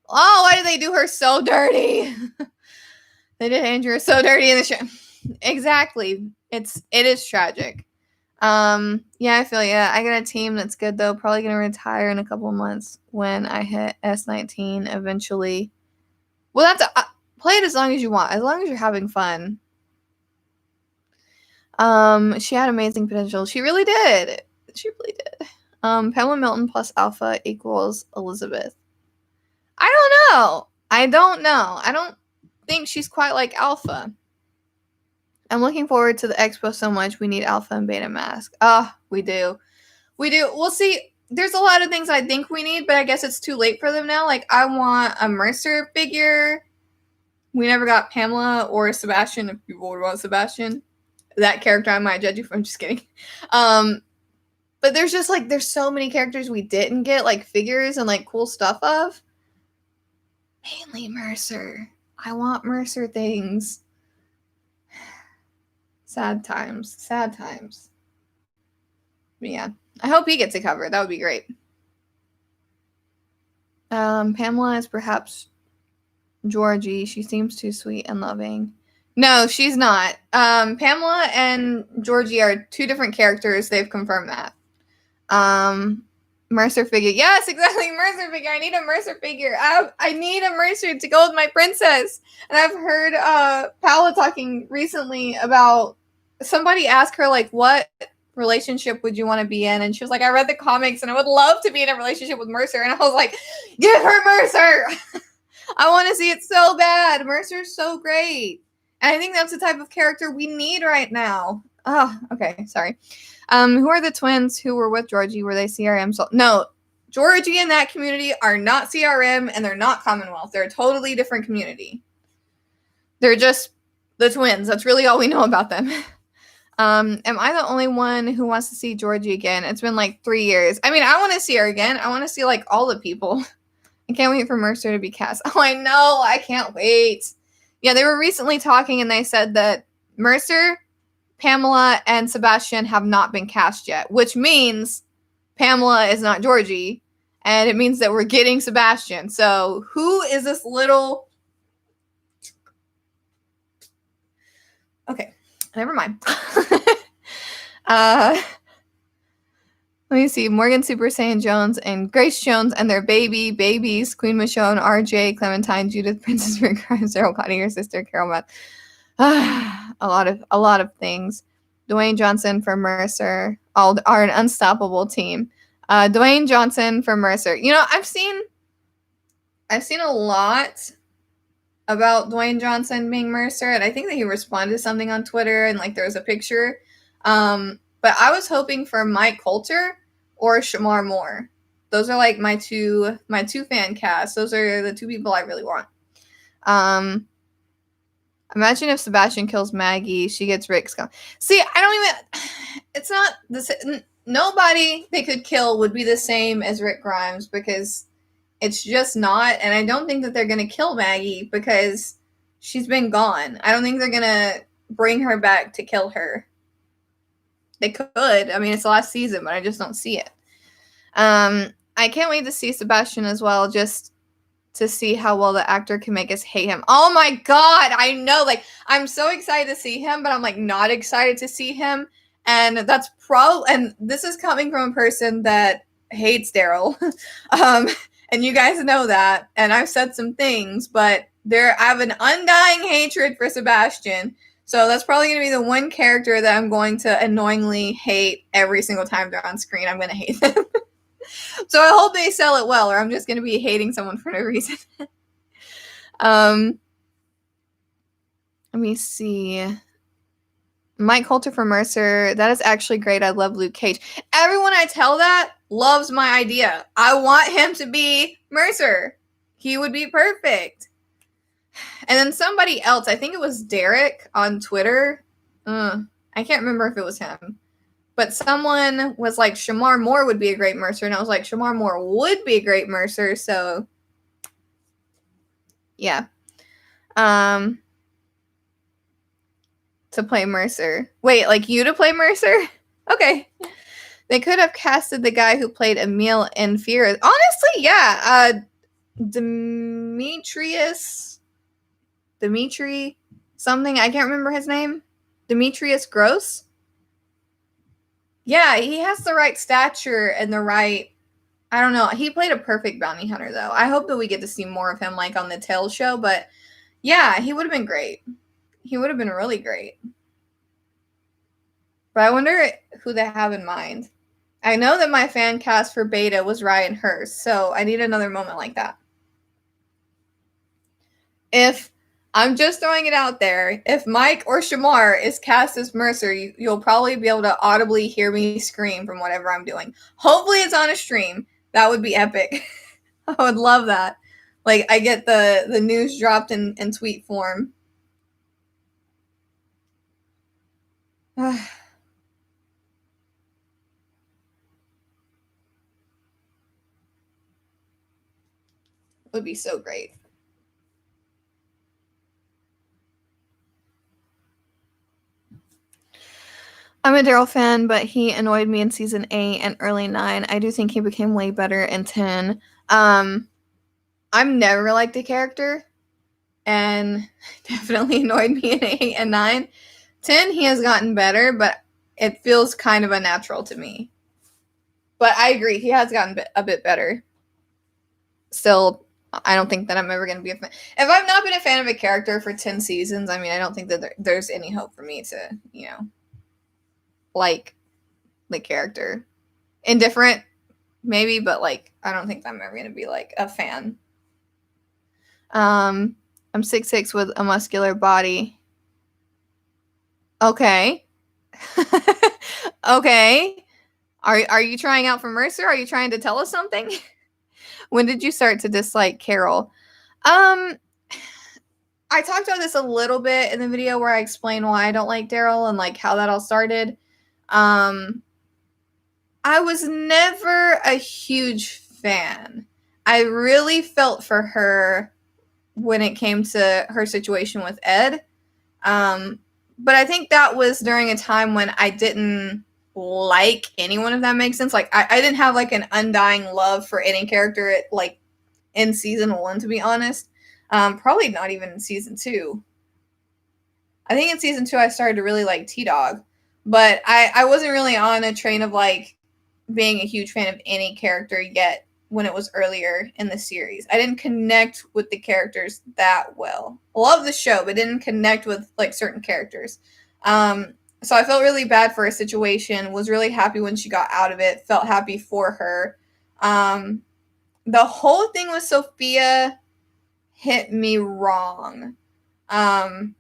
Oh, why did they do her so dirty? They did Andrea so dirty in the show. Exactly. It is tragic. Yeah, I feel yeah. I got a team that's good though. Probably gonna retire in a couple of months when I hit S19 eventually. Well, play it as long as you want, as long as you're having fun. She had amazing potential. She really did. She really did. Pamela Milton plus Alpha equals Elizabeth. I don't know. I don't think she's quite like Alpha. I'm looking forward to the expo so much. We need Alpha and Beta mask. We do. We'll see. There's a lot of things I think we need, but I guess it's too late for them now. Like, I want a Mercer figure. We never got Pamela or Sebastian, if people would want Sebastian. That character I might judge you for. I'm just kidding. But there's just, like, there's so many characters we didn't get, like, figures and, like, cool stuff of. Mainly Mercer. I want Mercer things. Sad times. But yeah. I hope he gets a cover. That would be great. Pamela is perhaps Georgie. She seems too sweet and loving. No, she's not. Pamela and Georgie are 2 different characters. They've confirmed that. Mercer figure. Yes, exactly. Mercer figure. I need a Mercer figure. I need a Mercer to go with my princess. And I've heard Paola talking recently about somebody ask her, like, what relationship would you want to be in? And she was like, I read the comics and I would love to be in a relationship with Mercer. And I was like, give her Mercer. I want to see it so bad. Mercer's so great. And I think that's the type of character we need right now. Oh, okay. Sorry. Who are the twins who were with Georgie? Were they CRM? No, Georgie and that community are not CRM and they're not Commonwealth. They're a totally different community. They're just the twins. That's really all we know about them. Am I the only one who wants to see Georgie again? It's been like 3 years. I mean, I want to see her again. I want to see like all the people. I can't wait for Mercer to be cast. Oh, I know. I can't wait. Yeah, they were recently talking and they said that Mercer, Pamela, and Sebastian have not been cast yet, which means Pamela is not Georgie, and it means that we're getting Sebastian. So who is this little... Okay, never mind. Let me see. Morgan Super Saiyan Jones and Grace Jones and their babies, Queen Michonne, RJ, Clementine, Judith, Princess Rick, Sarah Connie, your sister, Carol Beth. A lot of things. Dwayne Johnson for Mercer all are an unstoppable team. Dwayne Johnson for Mercer. You know, I've seen a lot about Dwayne Johnson being Mercer, and I think that he responded to something on Twitter, and like there was a picture. But I was hoping for Mike Coulter or Shamar Moore. Those are like my two fan casts. Those are the two people I really want. Imagine if Sebastian kills Maggie, she gets Rick's gun. See, I don't even... It's not... Nobody they could kill would be the same as Rick Grimes because it's just not. And I don't think that they're going to kill Maggie because she's been gone. I don't think they're going to bring her back to kill her. They could. I mean, it's the last season, but I just don't see it. I can't wait to see Sebastian as well, just to see how well the actor can make us hate him. Oh my god, I know. Like, I'm so excited to see him, but I'm like not excited to see him. And that's and this is coming from a person that hates Daryl. And you guys know that. And I've said some things, but I have an undying hatred for Sebastian. So that's probably going to be the one character that I'm going to annoyingly hate every single time they're on screen. I'm going to hate them. So I hope they sell it well, or I'm just going to be hating someone for no reason. Let me see. Mike Coulter for Mercer. That is actually great. I love Luke Cage. Everyone I tell that loves my idea. I want him to be Mercer. He would be perfect. And then somebody else, I think it was Derek on Twitter. I can't remember if it was him. But someone was like, Shamar Moore would be a great Mercer. And I was like, Shamar Moore would be a great Mercer. So, yeah. To play Mercer. Wait, like you to play Mercer? Okay. They could have casted the guy who played Emil in Fear. Honestly, yeah. Dimitri something. I can't remember his name. Demetrius Gross? Yeah, he has the right stature and the right... I don't know. He played a perfect bounty hunter, though. I hope that we get to see more of him, like, on the Tales show. But, yeah, he would have been great. He would have been really great. But I wonder who they have in mind. I know that my fan cast for Beta was Ryan Hurst, so I need another moment like that. If... I'm just throwing it out there. If Mike or Shamar is cast as Mercer, you'll probably be able to audibly hear me scream from whatever I'm doing. Hopefully it's on a stream. That would be epic. I would love that. Like, I get the news dropped in tweet form. Would be so great. I'm a Daryl fan, but he annoyed me in season 8 and early 9. I do think he became way better in 10. I've never liked the character, and definitely annoyed me in 8 and 9. 10, he has gotten better, but it feels kind of unnatural to me. But I agree, he has gotten a bit better. Still, I don't think that I'm ever going to be a fan. If I've not been a fan of a character for 10 seasons, I mean, I don't think that there's any hope for me to, like the character. Indifferent, maybe, but like I don't think I'm ever gonna be like a fan. I'm 6'6" with a muscular body. Okay. Okay. Are you trying out for Mercer? Are you trying to tell us something? When did you start to dislike Carol? I talked about this a little bit in the video where I explained why I don't like Daryl and like how that all started. I was never a huge fan. I really felt for her when it came to her situation with Ed. But I think that was during a time when I didn't like anyone, if that makes sense. Like I didn't have like an undying love for any character like in season 1, to be honest. Probably not even in season 2. I think in season 2 I started to really like T-Dog, but I wasn't really on a train of like being a huge fan of any character yet when it was earlier in the series. I didn't connect with the characters that well. Love the show, but didn't connect with like certain characters. So I felt really bad for her situation, was really happy when she got out of it, felt happy for her. The whole thing with Sophia hit me wrong. And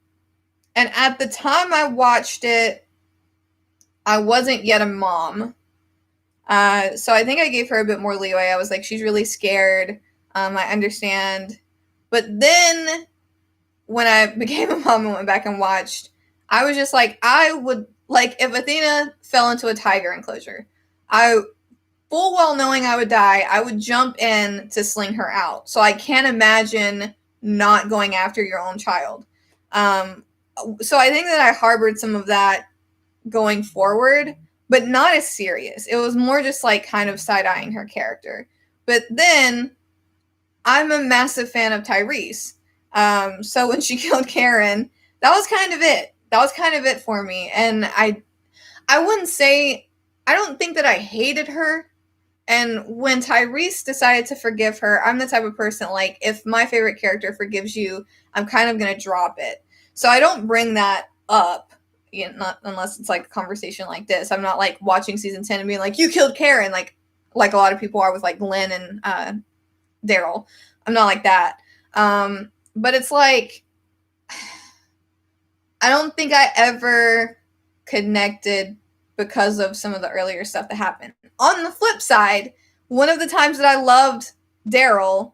at the time I watched it, I wasn't yet a mom. So I think I gave her a bit more leeway. I was like, she's really scared. I understand. But then when I became a mom and went back and watched, I was just like, I would, like, if Athena fell into a tiger enclosure, I, full well knowing I would die, I would jump in to sling her out. So I can't imagine not going after your own child. So I think that I harbored some of that going forward, but not as serious. It was more just like kind of side-eyeing her character. But then I'm a massive fan of Tyrese. So when she killed Karen, that was kind of it. That was kind of it for me. And I wouldn't say, I don't think that I hated her. And when Tyrese decided to forgive her, I'm the type of person, like, if my favorite character forgives you, I'm kind of going to drop it. So I don't bring that up, you know, not unless it's like a conversation like this. I'm not like watching season 10 and being like, you killed Karen, like a lot of people are with like Glenn and Daryl. I'm not like that. But it's like, I don't think I ever connected because of some of the earlier stuff that happened. On the flip side, one of the times that I loved Daryl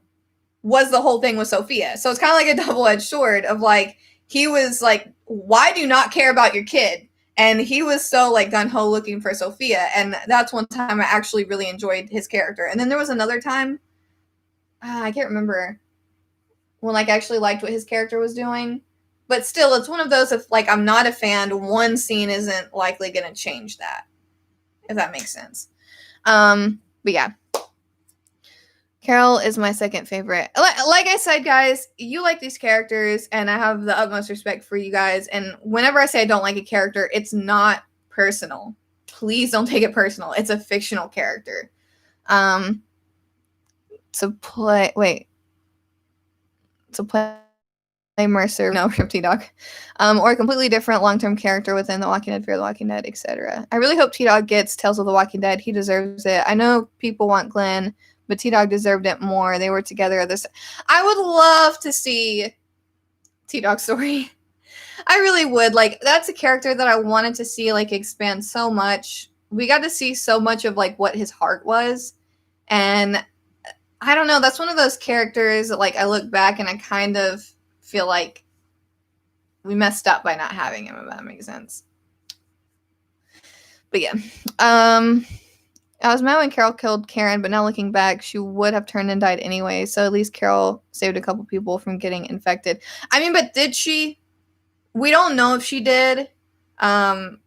was the whole thing with Sophia. So it's kind of like a double-edged sword of like, he was like, why do you not care about your kid? And he was so like gung-ho looking for Sophia. And that's one time I actually really enjoyed his character. And then there was another time, I can't remember, when like I actually liked what his character was doing. But still, it's one of those, if like I'm not a fan, one scene isn't likely going to change that, if that makes sense. But yeah, Carol is my second favorite. Like I said, guys, you like these characters, and I have the utmost respect for you guys. And whenever I say I don't like a character, it's not personal. Please don't take it personal. It's a fictional character. To play Mercer, no, T-Dog, or a completely different long-term character within The Walking Dead, Fear the Walking Dead, etc. I really hope T-Dog gets Tales of the Walking Dead. He deserves it. I know people want Glenn, but T-Dog deserved it more. They were together. I would love to see T-Dog's story. I really would. Like, that's a character that I wanted to see like expand so much. We got to see so much of like what his heart was, and I don't know. That's one of those characters that like I look back and I kind of feel like we messed up by not having him, if that makes sense. But yeah, I was mad when Carol killed Karen, but now looking back, she would have turned and died anyway. So at least Carol saved a couple people from getting infected. I mean, but did she? We don't know if she did. And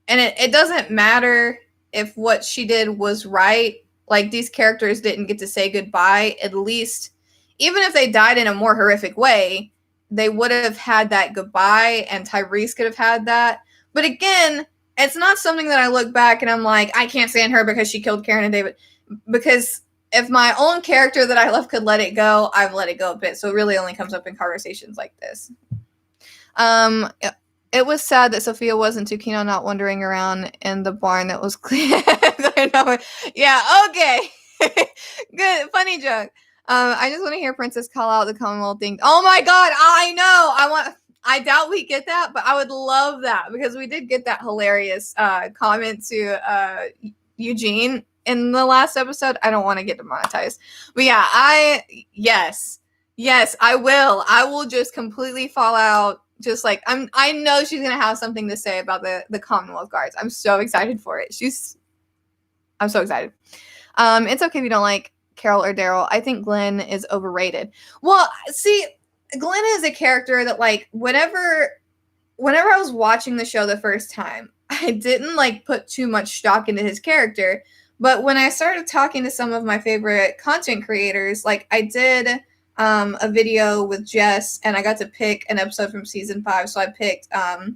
it doesn't matter if what she did was right. Like, these characters didn't get to say goodbye. At least, even if they died in a more horrific way, they would have had that goodbye, and Tyrese could have had that. But again, it's not something that I look back and I'm like, I can't stand her because she killed Karen and David. Because if my own character that I love could let it go, I've let it go a bit. So it really only comes up in conversations like this. It was sad that Sophia wasn't too keen on not wandering around in the barn that was clean. Yeah, okay. Good, funny joke. I just want to hear Princess call out the Commonwealth thing. Oh my god, I know. I doubt we get that, but I would love that because we did get that hilarious comment to Eugene in the last episode. I don't want to get demonetized, but yeah, yes, I will. I will just completely fall out. Just like I know she's gonna have something to say about the Commonwealth Guards. I'm so excited for it. I'm so excited. It's okay if you don't like Carol or Daryl. I think Glenn is overrated. Well, see, Glenn is a character that like whenever I was watching the show the first time, I didn't like put too much stock into his character. But when I started talking to some of my favorite content creators, like I did a video with Jess, and I got to pick an episode from season 5. So I picked I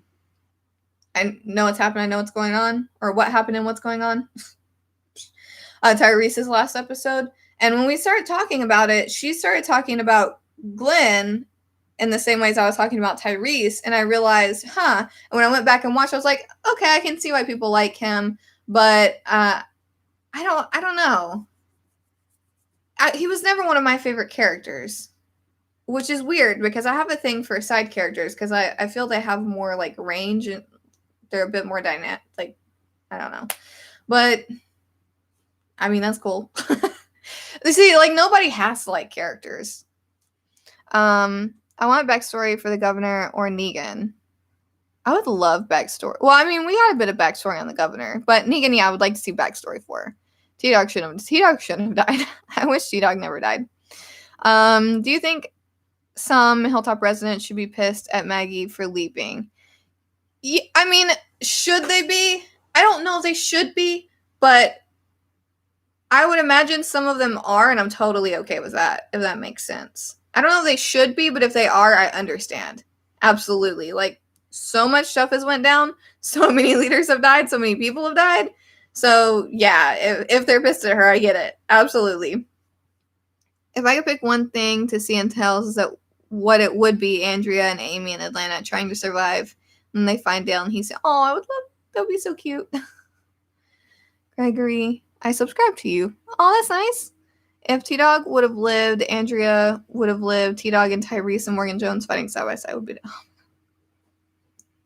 know what's happened, I know what's going on, or what happened and what's going on. Tyrese's last episode. And when we started talking about it, she started talking about Glenn in the same ways I was talking about Tyrese, and I realized, and when I went back and watched, I was like, okay, I can see why people like him, but I don't know. He was never one of my favorite characters, which is weird because I have a thing for side characters because I feel they have more like range and they're a bit more dynamic. Like, I don't know, but I mean that's cool. You see, like nobody has to like characters. I want a backstory for the governor or Negan. I would love backstory. Well, I mean, we got a bit of backstory on the governor, but Negan, yeah, I would like to see backstory for. T-Dog shouldn't have died. I wish T-Dog never died. Do you think some Hilltop residents should be pissed at Maggie for leaving? Yeah, I mean, should they be? I don't know if they should be, but I would imagine some of them are, and I'm totally okay with that, if that makes sense. I don't know if they should be, but if they are, I understand. Absolutely. Like, so much stuff has went down. So many leaders have died. So many people have died. So, yeah, if they're pissed at her, I get it. Absolutely. If I could pick one thing to see in Tales is that what it would be Andrea and Amy in Atlanta trying to survive. And they find Dale and he said, oh, I would love, that would be so cute. Gregory, I subscribe to you. Oh, that's nice. If T-Dog would have lived, Andrea would have lived. T-Dog and Tyrese and Morgan Jones fighting side by side would be... Oh.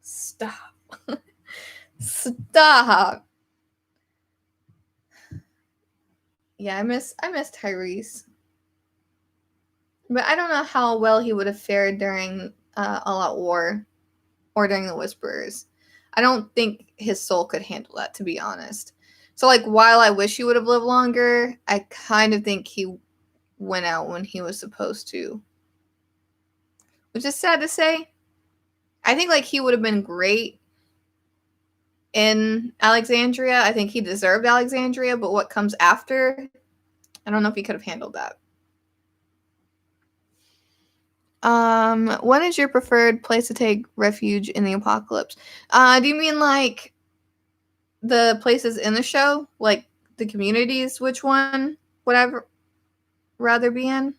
Stop. Stop. Yeah, I miss Tyrese. But I don't know how well he would have fared during All Out War or during the Whisperers. I don't think his soul could handle that, to be honest. So, like, while I wish he would have lived longer, I kind of think he went out when he was supposed to. Which is sad to say. I think, like, he would have been great in Alexandria. I think he deserved Alexandria, but what comes after, I don't know if he could have handled that. What is your preferred place to take refuge in the apocalypse? Do you mean, like, the places in the show? Like, the communities? Which one would I rather be in?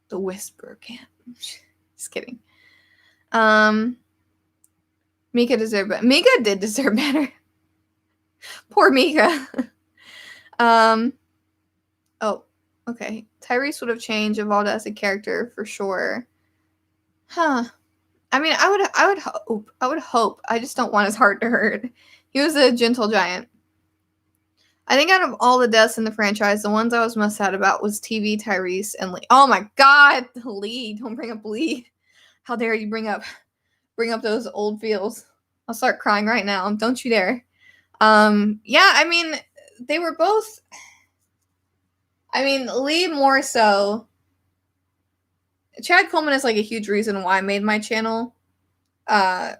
The Whisper Camp. Just kidding. Mika deserved better. Mika did deserve better. Poor Mika. Oh, okay. Tyrese would have changed, evolved as a character for sure. Huh. I mean, I would hope. I just don't want his heart to hurt. He was a gentle giant. I think out of all the deaths in the franchise, the ones I was most sad about was TV, Tyrese, and Lee. Oh my god, Lee. Don't bring up Lee. How dare you bring up those old feels. I'll start crying right now. Don't you dare. Yeah, I mean, they were both... I mean, Lee more so. Chad Coleman is like a huge reason why I made my channel. I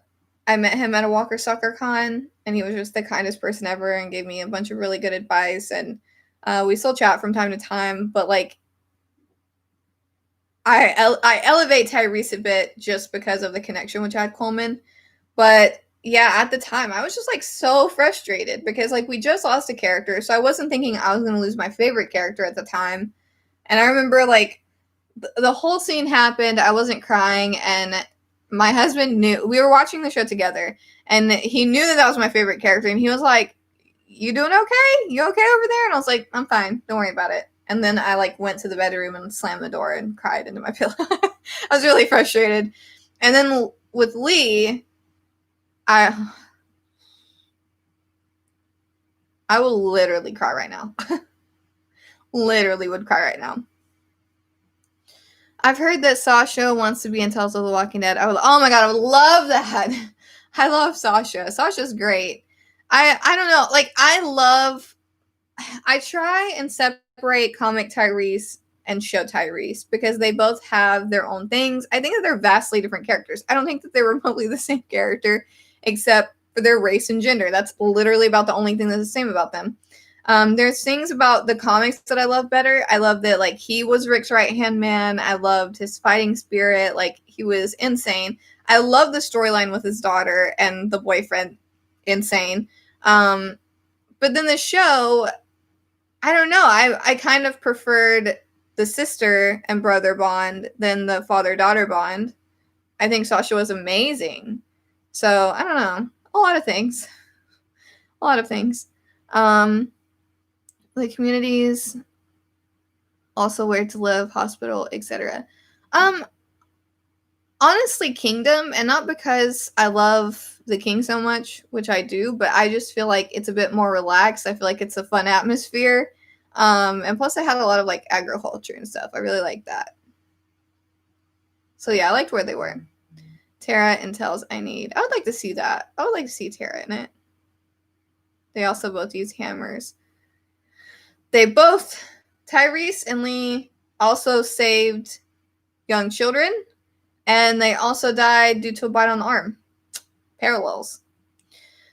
met him at a Walker Soccer Con, and he was just the kindest person ever and gave me a bunch of really good advice. And we still chat from time to time, but like, I elevate Tyrese a bit just because of the connection with Chad Coleman. But yeah, at the time, I was just like so frustrated because like we just lost a character, so I wasn't thinking I was going to lose my favorite character at the time. And I remember like the whole scene happened, I wasn't crying, and my husband knew. We were watching the show together, and he knew that was my favorite character, and he was like, "You doing okay? You okay over there?" And I was like, "I'm fine. Don't worry about it." And then I like went to the bedroom and slammed the door and cried into my pillow. I was really frustrated. And then with Lee, I will literally cry right now. Literally would cry right now. I've heard that Sasha wants to be in Tales of the Walking Dead. Oh my god, I would love that. I love Sasha. Sasha's great. I don't know. Like, I try and separate comic Tyrese and show Tyrese because they both have their own things. I think that they're vastly different characters. I don't think that they're remotely the same character except for their race and gender. That's literally about the only thing that's the same about them. There's things about the comics that I love better. I love that, like, he was Rick's right-hand man. I loved his fighting spirit. Like, he was insane. I love the storyline with his daughter and the boyfriend. Insane. But then the show, I don't know. I kind of preferred the sister and brother bond than the father-daughter bond. I think Sasha was amazing. So, I don't know. A lot of things. A lot of things. The communities, also where to live, hospital, etc. Honestly, Kingdom, and not because I love the King so much, which I do, but I just feel like it's a bit more relaxed. I feel like it's a fun atmosphere. And plus I had a lot of like agriculture and stuff. I really like that. So yeah, I liked where they were. Tara and Tells I Need. I would like to see that. I would like to see Tara in it. They also both use hammers. Tyrese and Lee also saved young children, and they also died due to a bite on the arm. Parallels.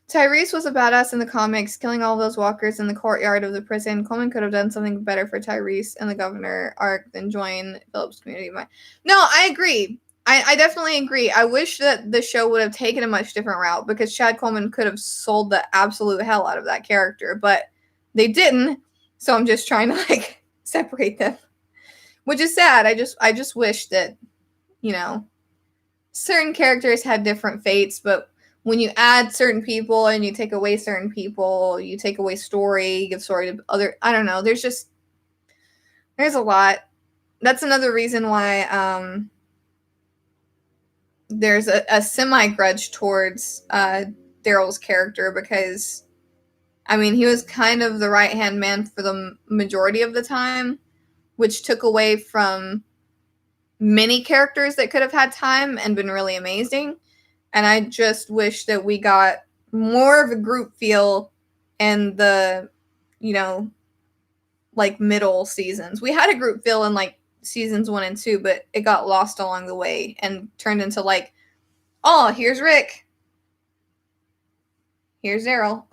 Tyrese was a badass in the comics, killing all those walkers in the courtyard of the prison. Coleman could have done something better for Tyrese and the governor arc than join Philip's community. No, I agree. I definitely agree. I wish that the show would have taken a much different route because Chad Coleman could have sold the absolute hell out of that character, but they didn't. So I'm just trying to like separate them, which is sad. I just wish that, you know, certain characters had different fates, but when you add certain people and you take away certain people, you take away story, you give story to other, I don't know. There's a lot. That's another reason why there's a semi-grudge towards Daryl's character because, I mean, he was kind of the right-hand man for the majority of the time, which took away from many characters that could have had time and been really amazing. And I just wish that we got more of a group feel in the, you know, like middle seasons. We had a group feel in like seasons 1 and 2, but it got lost along the way and turned into like, oh, here's Rick. Here's Daryl.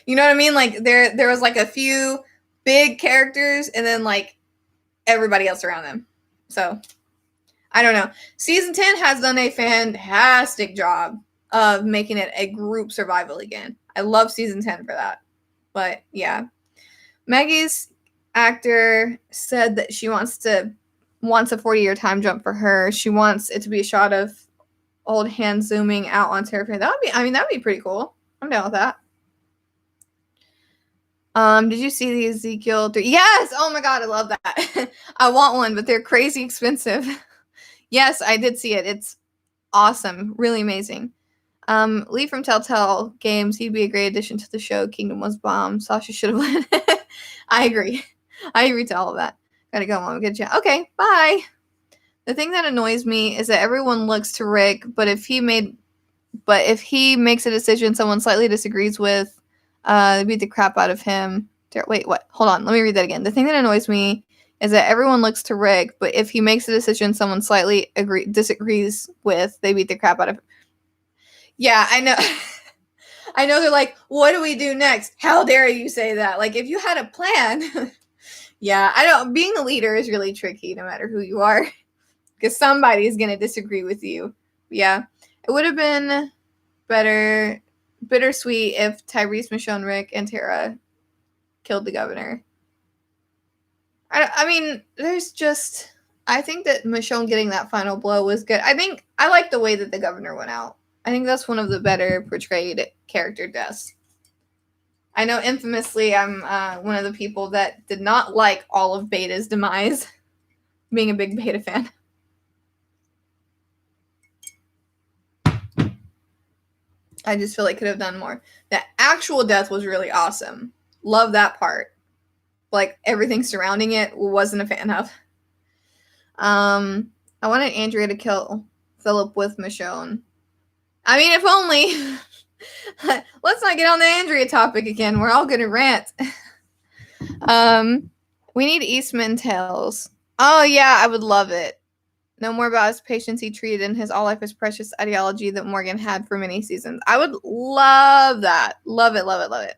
You know what I mean? Like there was like a few big characters and then like everybody else around them. So I don't know. Season 10 has done a fantastic job of making it a group survival again. I love season 10 for that. But yeah. Maggie's actor said that she wants a 40-year time jump for her. She wants it to be a shot of old hands zooming out on Terrafin. That'd be pretty cool. I'm down with that. Did you see the Ezekiel 3? Yes! Oh my god, I love that. I want one, but they're crazy expensive. Yes, I did see it. It's awesome. Really amazing. Lee from Telltale Games, he'd be a great addition to the show. Kingdom was bomb. Sasha should have won. I agree. I agree to all of that. Gotta go, Mom. Good job. Okay, bye. The thing that annoys me is that everyone looks to Rick, but if he makes a decision someone slightly disagrees with, they beat the crap out of him. Wait, what? Hold on. Let me read that again. The thing that annoys me is that everyone looks to Rick, but if he makes a decision someone slightly disagrees with, they beat the crap out of him. Yeah, I know. I know they're like, what do we do next? How dare you say that? Like, if you had a plan. Yeah, I know. Being a leader is really tricky no matter who you are. Because somebody is going to disagree with you. Yeah, it would have been bittersweet if Tyrese, Michonne, Rick, and Tara killed the governor. I mean, there's just I think that Michonne getting that final blow was good. I like the way that the governor went out. I think that's one of the better portrayed character deaths. I know infamously I'm one of the people that did not like all of Beta's demise, being a big Beta fan. I just feel like could have done more. The actual death was really awesome. Love that part. Like everything surrounding it, wasn't a fan of. I wanted Andrea to kill Philip with Michonne. I mean, if only. Let's not get on the Andrea topic again. We're all gonna rant. We need Eastman Tales. Oh yeah, I would love it. Know more about his patients he treated and his all life is precious ideology that Morgan had for many seasons. I would love that. Love it, love it, love it.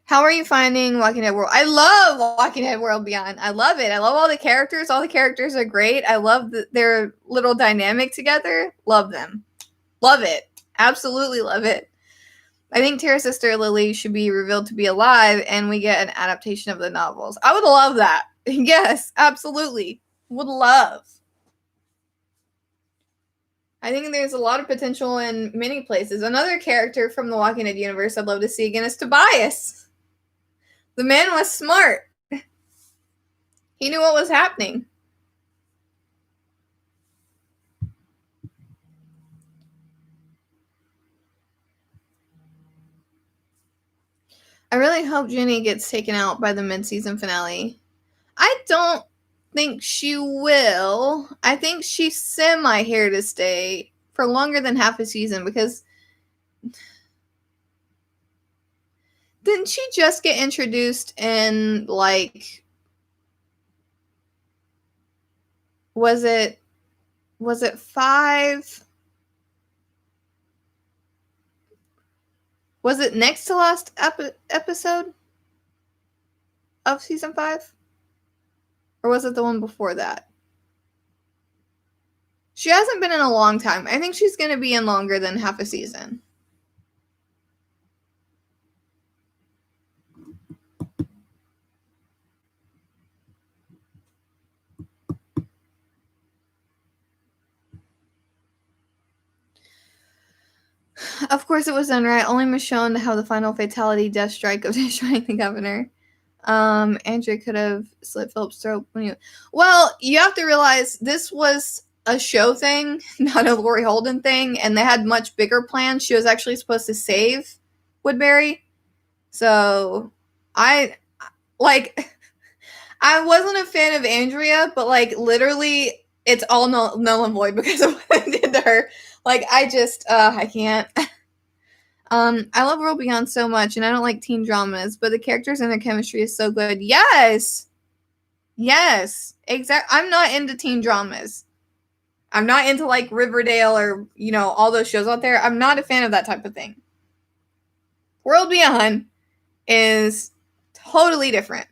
How are you finding Walking Dead World? I love Walking Dead World Beyond. I love it. I love all the characters. All the characters are great. I love their little dynamic together. Love them. Love it. Absolutely love it. I think Tara's sister Lily should be revealed to be alive and we get an adaptation of the novels. I would love that. Yes, absolutely. Would love. I think there's a lot of potential in many places. Another character from the Walking Dead universe I'd love to see again is Tobias. The man was smart. He knew what was happening. I really hope Jenny gets taken out by the mid-season finale. I don't think she will. I think she's semi here to stay for longer than half a season because didn't she just get introduced in like was it 5? Was it next to last episode of season 5? Or was it the one before that? She hasn't been in a long time. I think she's going to be in longer than half a season. Of course it was done right. Only Michonne to have the final fatality death strike of destroying the governor. Andrea could have slit Philip's throat when you. Well, you have to realize this was a show thing, not a Lori Holden thing, and they had much bigger plans. She was actually supposed to save Woodbury. So I wasn't a fan of Andrea, but like literally it's all null and void because of what I did to her. Like I just I can't. I love World Beyond so much, and I don't like teen dramas, but the characters and their chemistry is so good. Yes, exactly. I'm not into teen dramas. I'm not into like Riverdale or all those shows out there. I'm not a fan of that type of thing. World Beyond is totally different.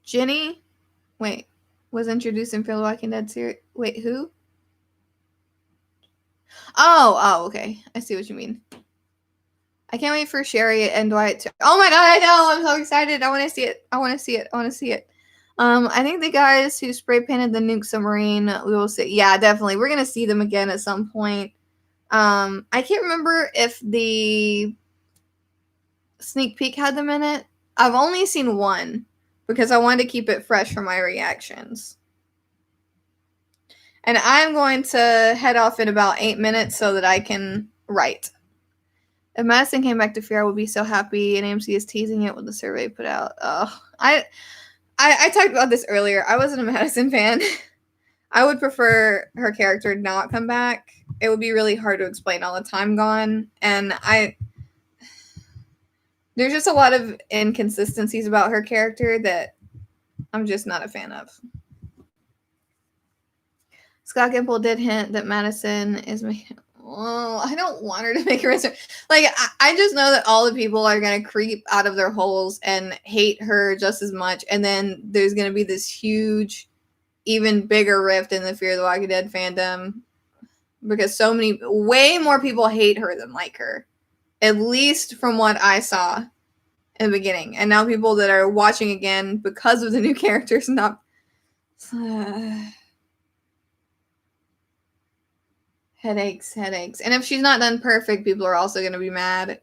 Jenny, was introduced in Fear the Walking Dead series. Wait, who? Oh, okay. I see what you mean. I can't wait for Sherry and Dwight to. Oh my god, I know! I'm so excited. I want to see it. I think the guys who spray painted the nuke submarine, we will see. Yeah, definitely. We're gonna see them again at some point. I can't remember if the sneak peek had them in it. I've only seen one because I wanted to keep it fresh for my reactions. And I'm going to head off in about 8 minutes so that I can write. If Madison came back to Fear, I would be so happy, and AMC is teasing it with the survey put out. I talked about this earlier. I wasn't a Madison fan. I would prefer her character not come back. It would be really hard to explain all the time gone. And there's just a lot of inconsistencies about her character that I'm just not a fan of. Scott Gimple did hint that Madison is making. Oh, I don't want her to make a return. Like, I just know that all the people are going to creep out of their holes and hate her just as much. And then there's going to be this huge, even bigger rift in the Fear the Walking Dead fandom. Because way more people hate her than like her. At least from what I saw. in the beginning, and now people that are watching again because of the new characters not. Headaches. And if she's not done perfect, people are also going to be mad.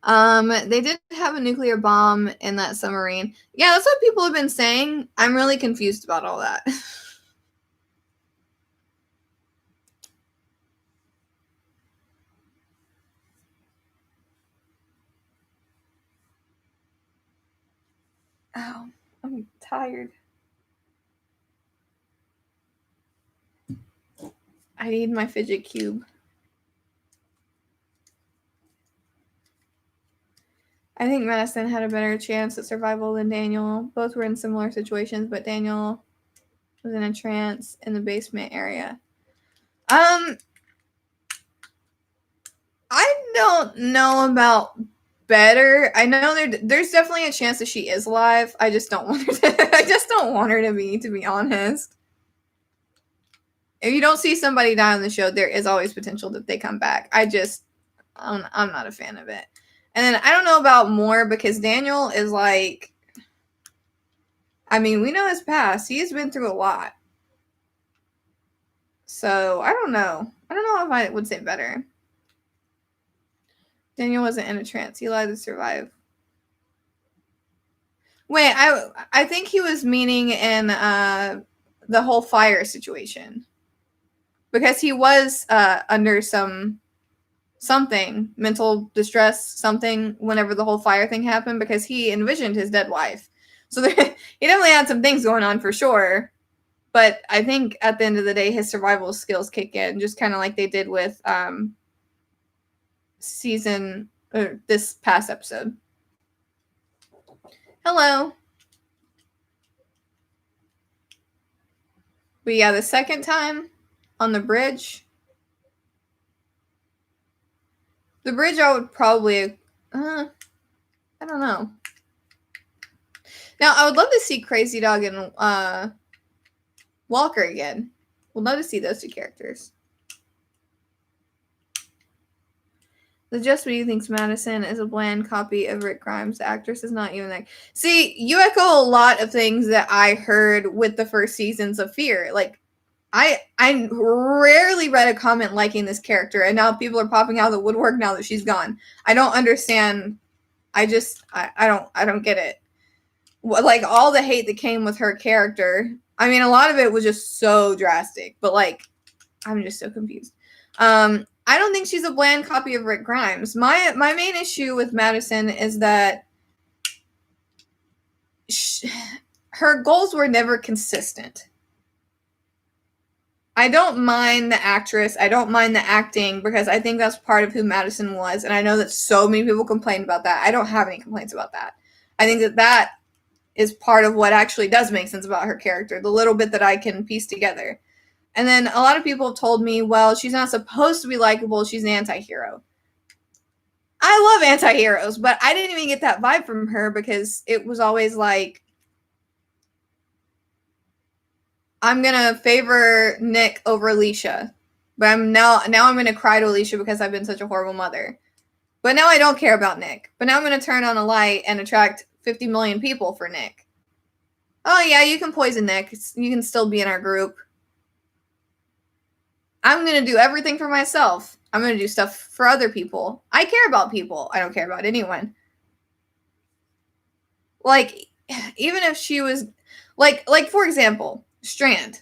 They did have a nuclear bomb in that submarine. Yeah, that's what people have been saying. I'm really confused about all that. Oh, I'm tired. I need my fidget cube. I think Madison had a better chance at survival than Daniel. Both were in similar situations, but Daniel was in a trance in the basement area. I don't know about better. I know there's definitely a chance that she is alive. I just don't want her to, I just don't want her to be honest. If you don't see somebody die on the show, there is always potential that they come back. I'm not a fan of it. And then I don't know about more because Daniel is like, I mean, we know his past. He's been through a lot. So I don't know. I don't know if I would say better. Daniel wasn't in a trance. He lied to survive. Wait, I think he was meaning in the whole fire situation. Because he was under something, mental distress, something, whenever the whole fire thing happened, because he envisioned his dead wife. So he definitely had some things going on for sure. But I think at the end of the day, his survival skills kick in, just kind of like they did with this past episode. Hello. But yeah, the second time on the bridge, I would probably, I don't know. Now, I would love to see Crazy Dog and Walker again. We'll love to see those two characters. The Just What You thinks Madison is a bland copy of Rick Grimes. The actress is not even there. See, you echo a lot of things that I heard with the first seasons of Fear. Like, I rarely read a comment liking this character, and now people are popping out of the woodwork now that she's gone. I don't understand. I don't get it. Like, all the hate that came with her character. I mean, a lot of it was just so drastic, but like, I'm just so confused. I don't think she's a bland copy of Rick Grimes. My main issue with Madison is that her goals were never consistent. I don't mind the actress. I don't mind the acting because I think that's part of who Madison was. And I know that so many people complained about that. I don't have any complaints about that. I think that is part of what actually does make sense about her character, the little bit that I can piece together. And then a lot of people have told me, well, she's not supposed to be likable. She's an anti-hero. I love anti-heroes, but I didn't even get that vibe from her because it was always like, I'm going to favor Nick over Alicia. But I'm now I'm going to cry to Alicia because I've been such a horrible mother. But now I don't care about Nick. But now I'm going to turn on a light and attract 50 million people for Nick. Oh, yeah, you can poison Nick. You can still be in our group. I'm going to do everything for myself. I'm going to do stuff for other people. I care about people. I don't care about anyone. Like, even if she was, like for example, Strand.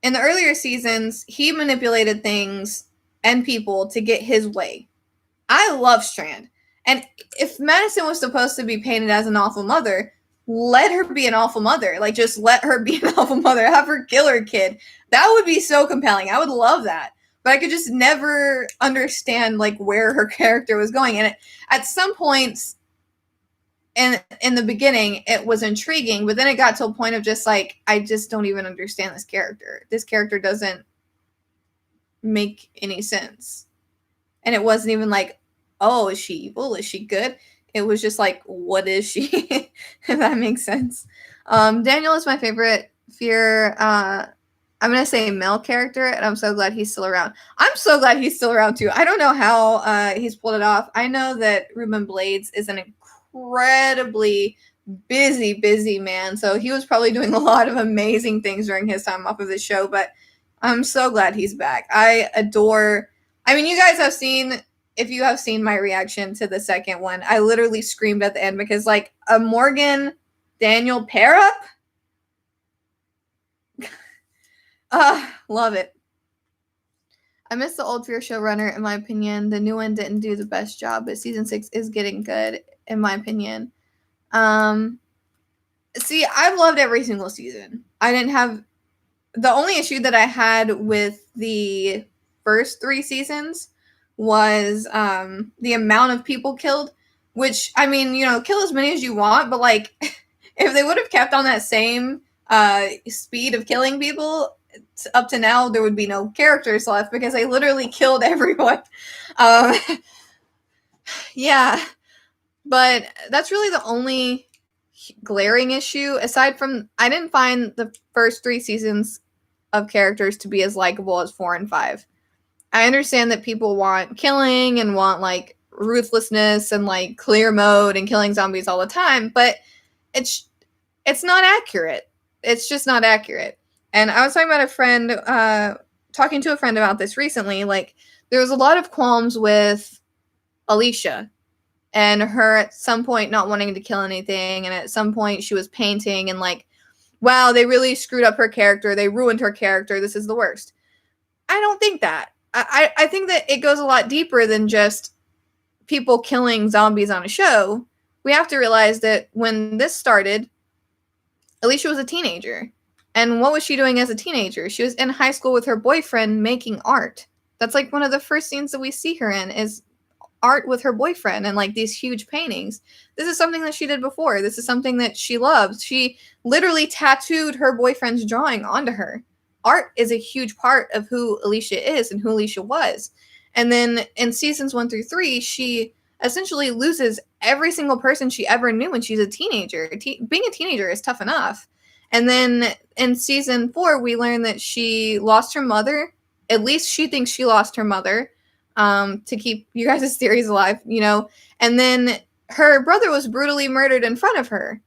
In the earlier seasons, he manipulated things and people to get his way. I love Strand. And if Madison was supposed to be painted as an awful mother, let her be an awful mother. Like, just let her be an awful mother. Have her kill her kid. That would be so compelling. I would love that. But I could just never understand, like, where her character was going. And at some points in the beginning, it was intriguing. But then it got to a point of just, like, I just don't even understand this character. This character doesn't make any sense. And it wasn't even like, oh, is she evil? Is she good? It was just like, what is she? If that makes sense. Daniel is my favorite Fear. I I'm going to say male character, and I'm so glad he's still around. I'm so glad he's still around, too. I don't know how he's pulled it off. I know that Ruben Blades is an incredibly busy man, so he was probably doing a lot of amazing things during his time off of the show, but I'm so glad he's back. I mean, you guys have seen, if you have seen my reaction to the second one, I literally screamed at the end because, like, a Morgan Daniel pair up? Love it. I miss the old Fear showrunner, in my opinion. The new one didn't do the best job, but season 6 is getting good, in my opinion. See, I've loved every single season. I didn't have... The only issue that I had with the first 3 seasons was the amount of people killed, which, I mean, you know, kill as many as you want, but, like, if they would have kept on that same speed of killing people, up to now, there would be no characters left because they literally killed everyone. Yeah, but that's really the only glaring issue. Aside from, I didn't find the first 3 seasons of characters to be as likable as 4 and 5. I understand that people want killing and want, like, ruthlessness and, like, clear mode and killing zombies all the time, but it's not accurate. It's just not accurate. And I was talking to a friend about this recently. Like, there was a lot of qualms with Alicia and her at some point not wanting to kill anything, and at some point she was painting and, like, wow, they really screwed up her character. They ruined her character. This is the worst. I don't think that. I think that it goes a lot deeper than just people killing zombies on a show. We have to realize that when this started, Alicia was a teenager. And what was she doing as a teenager? She was in high school with her boyfriend making art. That's like one of the first scenes that we see her in is art with her boyfriend and like these huge paintings. This is something that she did before. This is something that she loves. She literally tattooed her boyfriend's drawing onto her. Art is a huge part of who Alicia is and who Alicia was. And then in seasons 1 through 3, she essentially loses every single person she ever knew when she's a teenager. Being a teenager is tough enough. And then in season 4, we learn that she lost her mother. At least she thinks she lost her mother, to keep you guys' theories alive, you know. And then her brother was brutally murdered in front of her.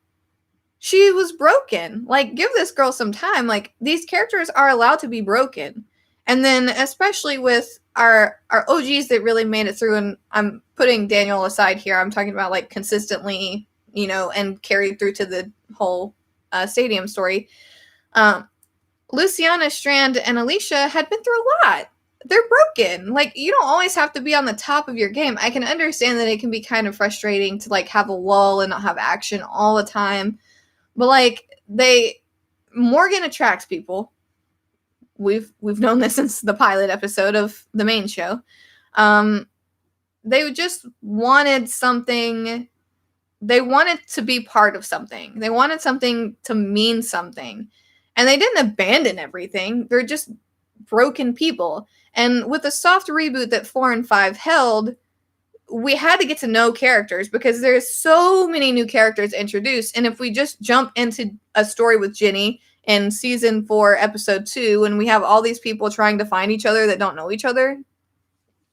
She was broken. Like, give this girl some time. Like, these characters are allowed to be broken. And then especially with our OGs that really made it through, and I'm putting Daniel aside here. I'm talking about, like, consistently, you know, and carried through to the whole stadium story. Luciana, Strand, and Alicia had been through a lot. They're broken. Like, you don't always have to be on the top of your game. I can understand that it can be kind of frustrating to, like, have a lull and not have action all the time. But, like, Morgan attracts people. We've known this since the pilot episode of the main show. They just wanted something. They wanted to be part of something. They wanted something to mean something. And they didn't abandon everything. They're just broken people. And with the soft reboot that 4 and 5 held, we had to get to know characters because there's so many new characters introduced. And if we just jump into a story with Ginny in season 4, episode 2, and we have all these people trying to find each other that don't know each other,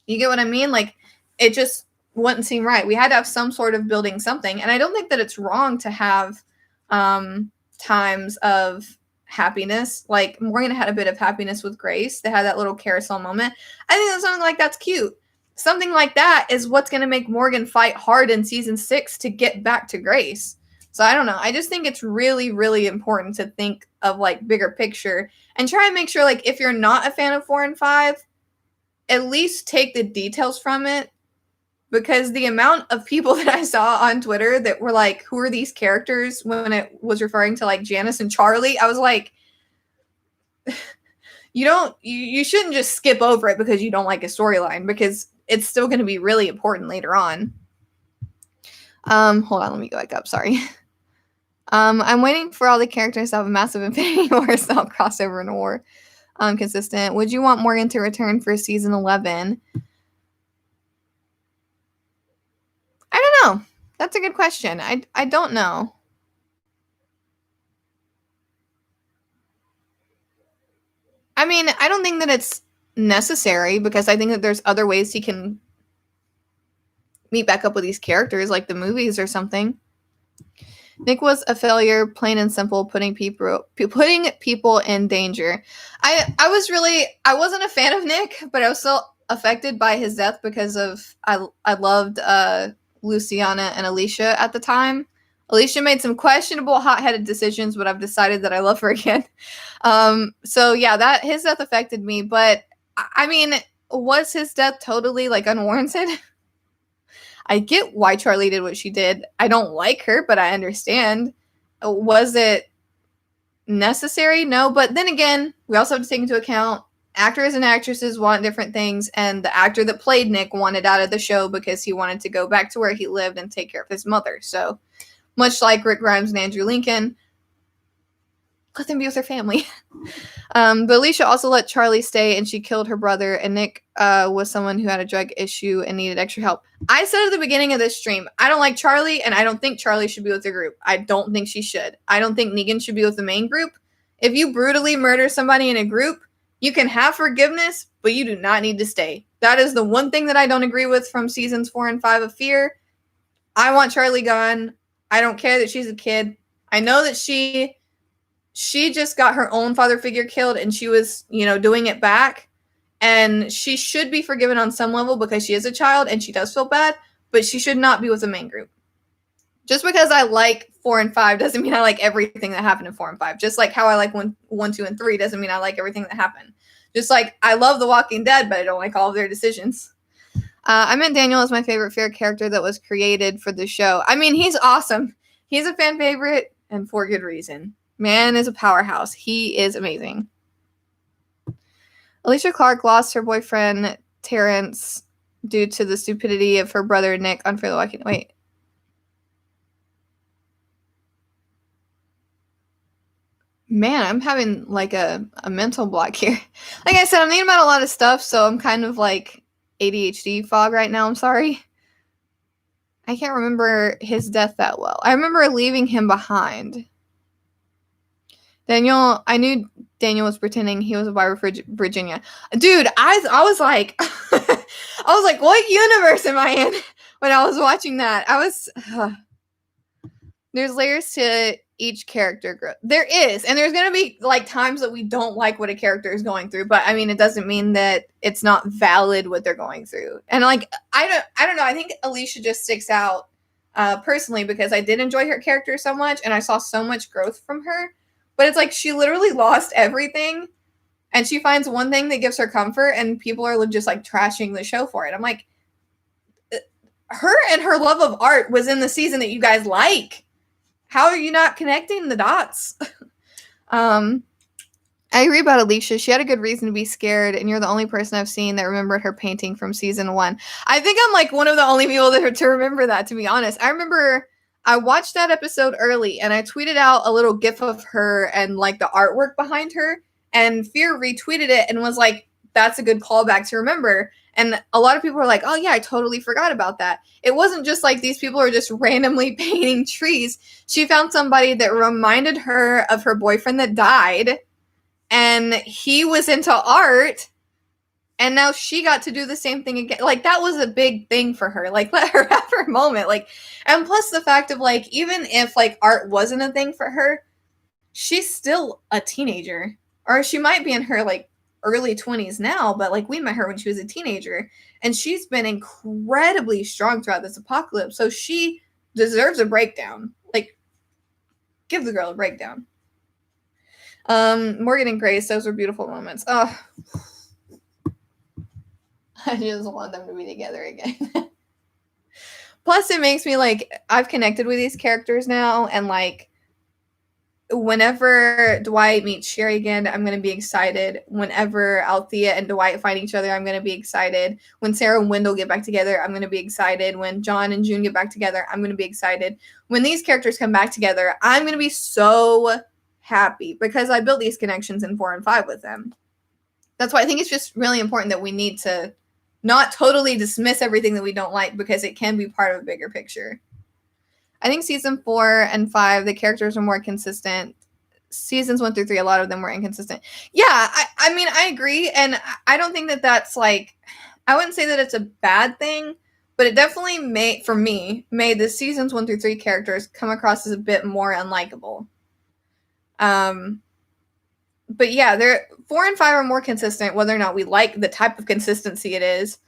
you get what I mean? Like, it just wouldn't seem right. We had to have some sort of building something. And I don't think that it's wrong to have times of happiness. Like, Morgan had a bit of happiness with Grace. They had that little carousel moment. I think that something like that's cute. Something like that is what's going to make Morgan fight hard in season 6 to get back to Grace. So I don't know. I just think it's really, really important to think of, like, bigger picture and try and make sure, like, if you're not a fan of 4 and 5, at least take the details from it. Because the amount of people that I saw on Twitter that were like, who are these characters, when it was referring to, like, Janice and Charlie, I was like, you shouldn't just skip over it because you don't like a storyline, because it's still going to be really important later on. Hold on, let me go back up. Sorry. I'm waiting for all the characters to have a massive Infinity War style crossover in a war. Consistent. Would you want Morgan to return for season 11? I don't know. That's a good question. I don't know. I mean, I don't think that it's necessary because I think that there's other ways he can meet back up with these characters, like the movies or something. Nick was a failure, plain and simple, putting people in danger. I wasn't a fan of Nick, but I was still affected by his death because of I loved Luciana and Alicia at the time. Alicia made some questionable, hot-headed decisions, but I've decided that I love her again. So yeah, that his death affected me, but I mean, was his death totally like unwarranted? I get why Charlie did what she did. I don't like her, but I understand. Was it necessary? No, but then again, we also have to take into account actors and actresses want different things, and the actor that played Nick wanted out of the show because he wanted to go back to where he lived and take care of his mother. So, much like Rick Grimes and Andrew Lincoln, let them be with their family. But Alicia also let Charlie stay, and she killed her brother, and Nick was someone who had a drug issue and needed extra help. I said at the beginning of this stream, I don't like Charlie, and I don't think Charlie should be with the group. I don't think she should. I don't think Negan should be with the main group. If you brutally murder somebody in a group, you can have forgiveness, but you do not need to stay. That is the one thing that I don't agree with from seasons 4 and 5 of Fear. I want Charlie gone. I don't care that she's a kid. I know that she just got her own father figure killed, and she was, doing it back. And she should be forgiven on some level because she is a child and she does feel bad, but she should not be with the main group. Just because I like 4 and 5 doesn't mean I like everything that happened in 4 and 5. Just like how I like 1, 2, and 3 doesn't mean I like everything that happened. Just like I love The Walking Dead, but I don't like all of their decisions. I meant Daniel is my favorite Fear character that was created for the show. I mean, he's awesome. He's a fan favorite, and for good reason. Man is a powerhouse. He is amazing. Alicia Clark lost her boyfriend, Terrence, due to the stupidity of her brother, Nick, on Fear the Walking Dead. Wait. Man, I'm having like a mental block here. Like I said, I'm thinking about a lot of stuff, so I'm kind of like ADHD fog right now. I'm sorry. I can't remember his death that well. I remember leaving him behind. Daniel, I knew Daniel was pretending he was a Barbara for Virginia. Dude, I was like, I was like, what universe am I in when I was watching that? There's layers to each character growth. There is, and there's going to be like times that we don't like what a character is going through, but I mean, it doesn't mean that it's not valid what they're going through. And like, I don't know. I think Alicia just sticks out personally because I did enjoy her character so much, and I saw so much growth from her. But it's like she literally lost everything, and she finds one thing that gives her comfort, and people are just like trashing the show for it. I'm like, her and her love of art was in the season that you guys like. How are you not connecting the dots? I agree about Alicia. She had a good reason to be scared, and you're the only person I've seen that remembered her painting from season 1. I think I'm like one of the only people to remember that, to be honest. I remember I watched that episode early, and I tweeted out a little gif of her and like the artwork behind her, and Fear retweeted it and was like, that's a good callback to remember. And a lot of people were like, oh yeah, I totally forgot about that. It wasn't just like these people are just randomly painting trees. She found somebody that reminded her of her boyfriend that died, and he was into art, and now she got to do the same thing again. Like, that was a big thing for her. Like, let her have her moment. Like, and plus the fact of like, even if like art wasn't a thing for her, she's still a teenager, or she might be in her like early 20s now, but like we met her when she was a teenager, and she's been incredibly strong throughout this apocalypse. So she deserves a breakdown. Like, give the girl a breakdown. Morgan and Grace, those were beautiful moments. Oh, I just want them to be together again. Plus, it makes me like, I've connected with these characters now, and like, whenever Dwight meets Sherry again, I'm going to be excited. Whenever Althea and Dwight find each other, I'm going to be excited. When Sarah and Wendell get back together, I'm going to be excited. When John and June get back together, I'm going to be excited. When these characters come back together, I'm going to be so happy because I built these connections in 4 and 5 with them. That's why I think it's just really important that we need to not totally dismiss everything that we don't like, because it can be part of a bigger picture. I think season 4 and 5, the characters are more consistent. seasons 1 through 3, a lot of them were inconsistent. Yeah, I mean, I agree, and I don't think that that's like, I wouldn't say that it's a bad thing, but it definitely made the seasons 1 through 3 characters come across as a bit more unlikable. But yeah, they're 4 and 5 are more consistent, whether or not we like the type of consistency it is.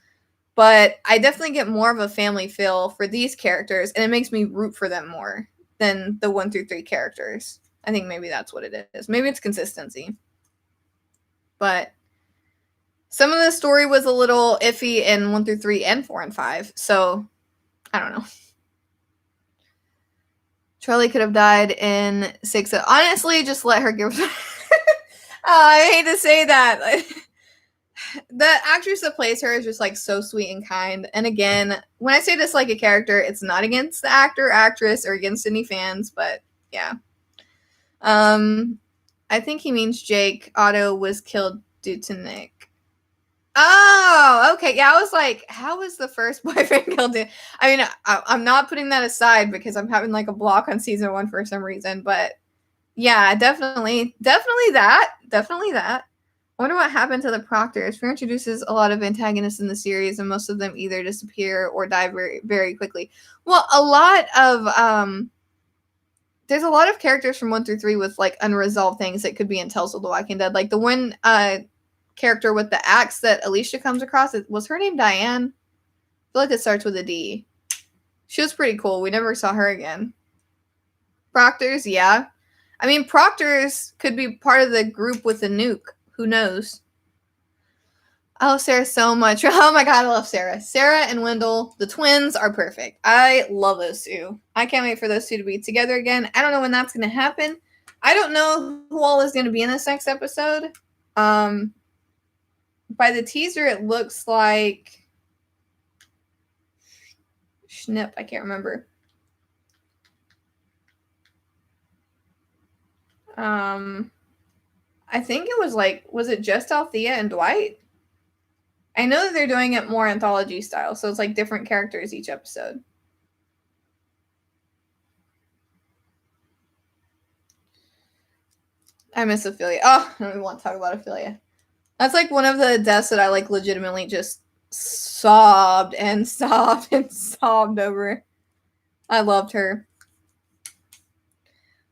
But I definitely get more of a family feel for these characters, and it makes me root for them more than the 1 through 3 characters. I think maybe that's what it is. Maybe it's consistency. But some of the story was a little iffy in 1 through 3 and 4 and 5. So, I don't know. Charlie could have died in 6. Honestly, just let her give. I hate to say that. The actress that plays her is just like so sweet and kind. And again, when I say dislike a character, it's not against the actor, actress, or against any fans, but yeah. I think he means Jake. Otto was killed due to Nick. Oh, okay. Yeah, I was like, how was the first boyfriend killed? I mean, I'm not putting that aside because I'm having like a block on season 1 for some reason, but yeah, definitely that. I wonder what happened to the Proctors. Fear introduces a lot of antagonists in the series, and most of them either disappear or die very, very quickly. Well, there's a lot of characters from 1 through 3 with like unresolved things that could be in Tales of the Walking Dead. Like the one character with the axe that Alicia comes across, was her name Diane? I feel like it starts with a D. She was pretty cool. We never saw her again. Proctors, yeah. I mean, Proctors could be part of the group with the nuke. Who knows? I love Sarah so much. Oh my god, I love Sarah. Sarah and Wendell, the twins, are perfect. I love those two. I can't wait for those two to be together again. I don't know when that's going to happen. I don't know who all is going to be in this next episode. By the teaser, it looks like Schnipp. I can't remember. I think it was like, was it just Althea and Dwight? I know that they're doing it more anthology style, so it's like different characters each episode. I miss Ophelia. Oh, I don't even want to talk about Ophelia. That's like one of the deaths that I like legitimately just sobbed and sobbed and sobbed over. I loved her.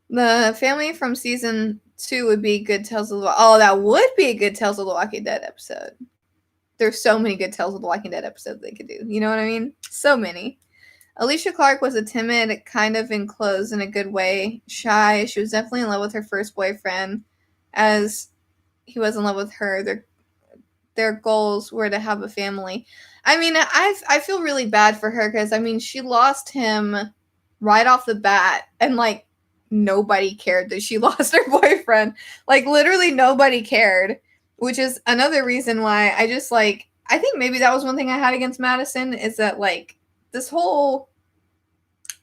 The family from season 2 would be good Tales of the that would be a good Tales of the Walking Dead episode. There's so many good Tales of the Walking Dead episodes they could do. You know what I mean? So many. Alicia Clark was a timid, kind of enclosed in a good way, shy. She was definitely in love with her first boyfriend, as he was in love with her. Their goals were to have a family. I mean, I feel really bad for her because, I mean, she lost him right off the bat, and like nobody cared that she lost her boyfriend. Like literally nobody cared, which is another reason why I just like, I think maybe that was one thing I had against Madison, is that like this whole,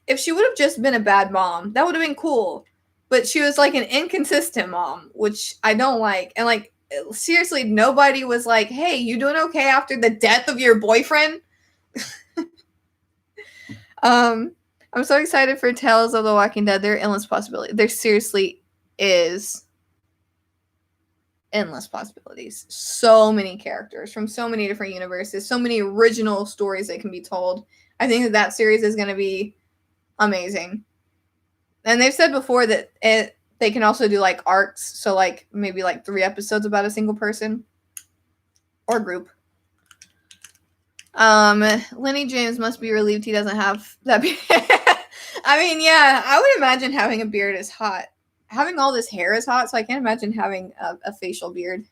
if she would have just been a bad mom, that would have been cool. But she was like an inconsistent mom, which I don't like. And like, seriously, nobody was like, hey, you doing okay after the death of your boyfriend? I'm so excited for Tales of the Walking Dead. There are endless possibilities. There seriously is endless possibilities. So many characters from so many different universes, so many original stories that can be told. I think that series is going to be amazing. And they've said before that they can also do like arcs, so like maybe like 3 episodes about a single person or group. Lenny James must be relieved he doesn't have that beard. I mean, yeah, I would imagine having a beard is hot. Having all this hair is hot, so I can't imagine having a facial beard.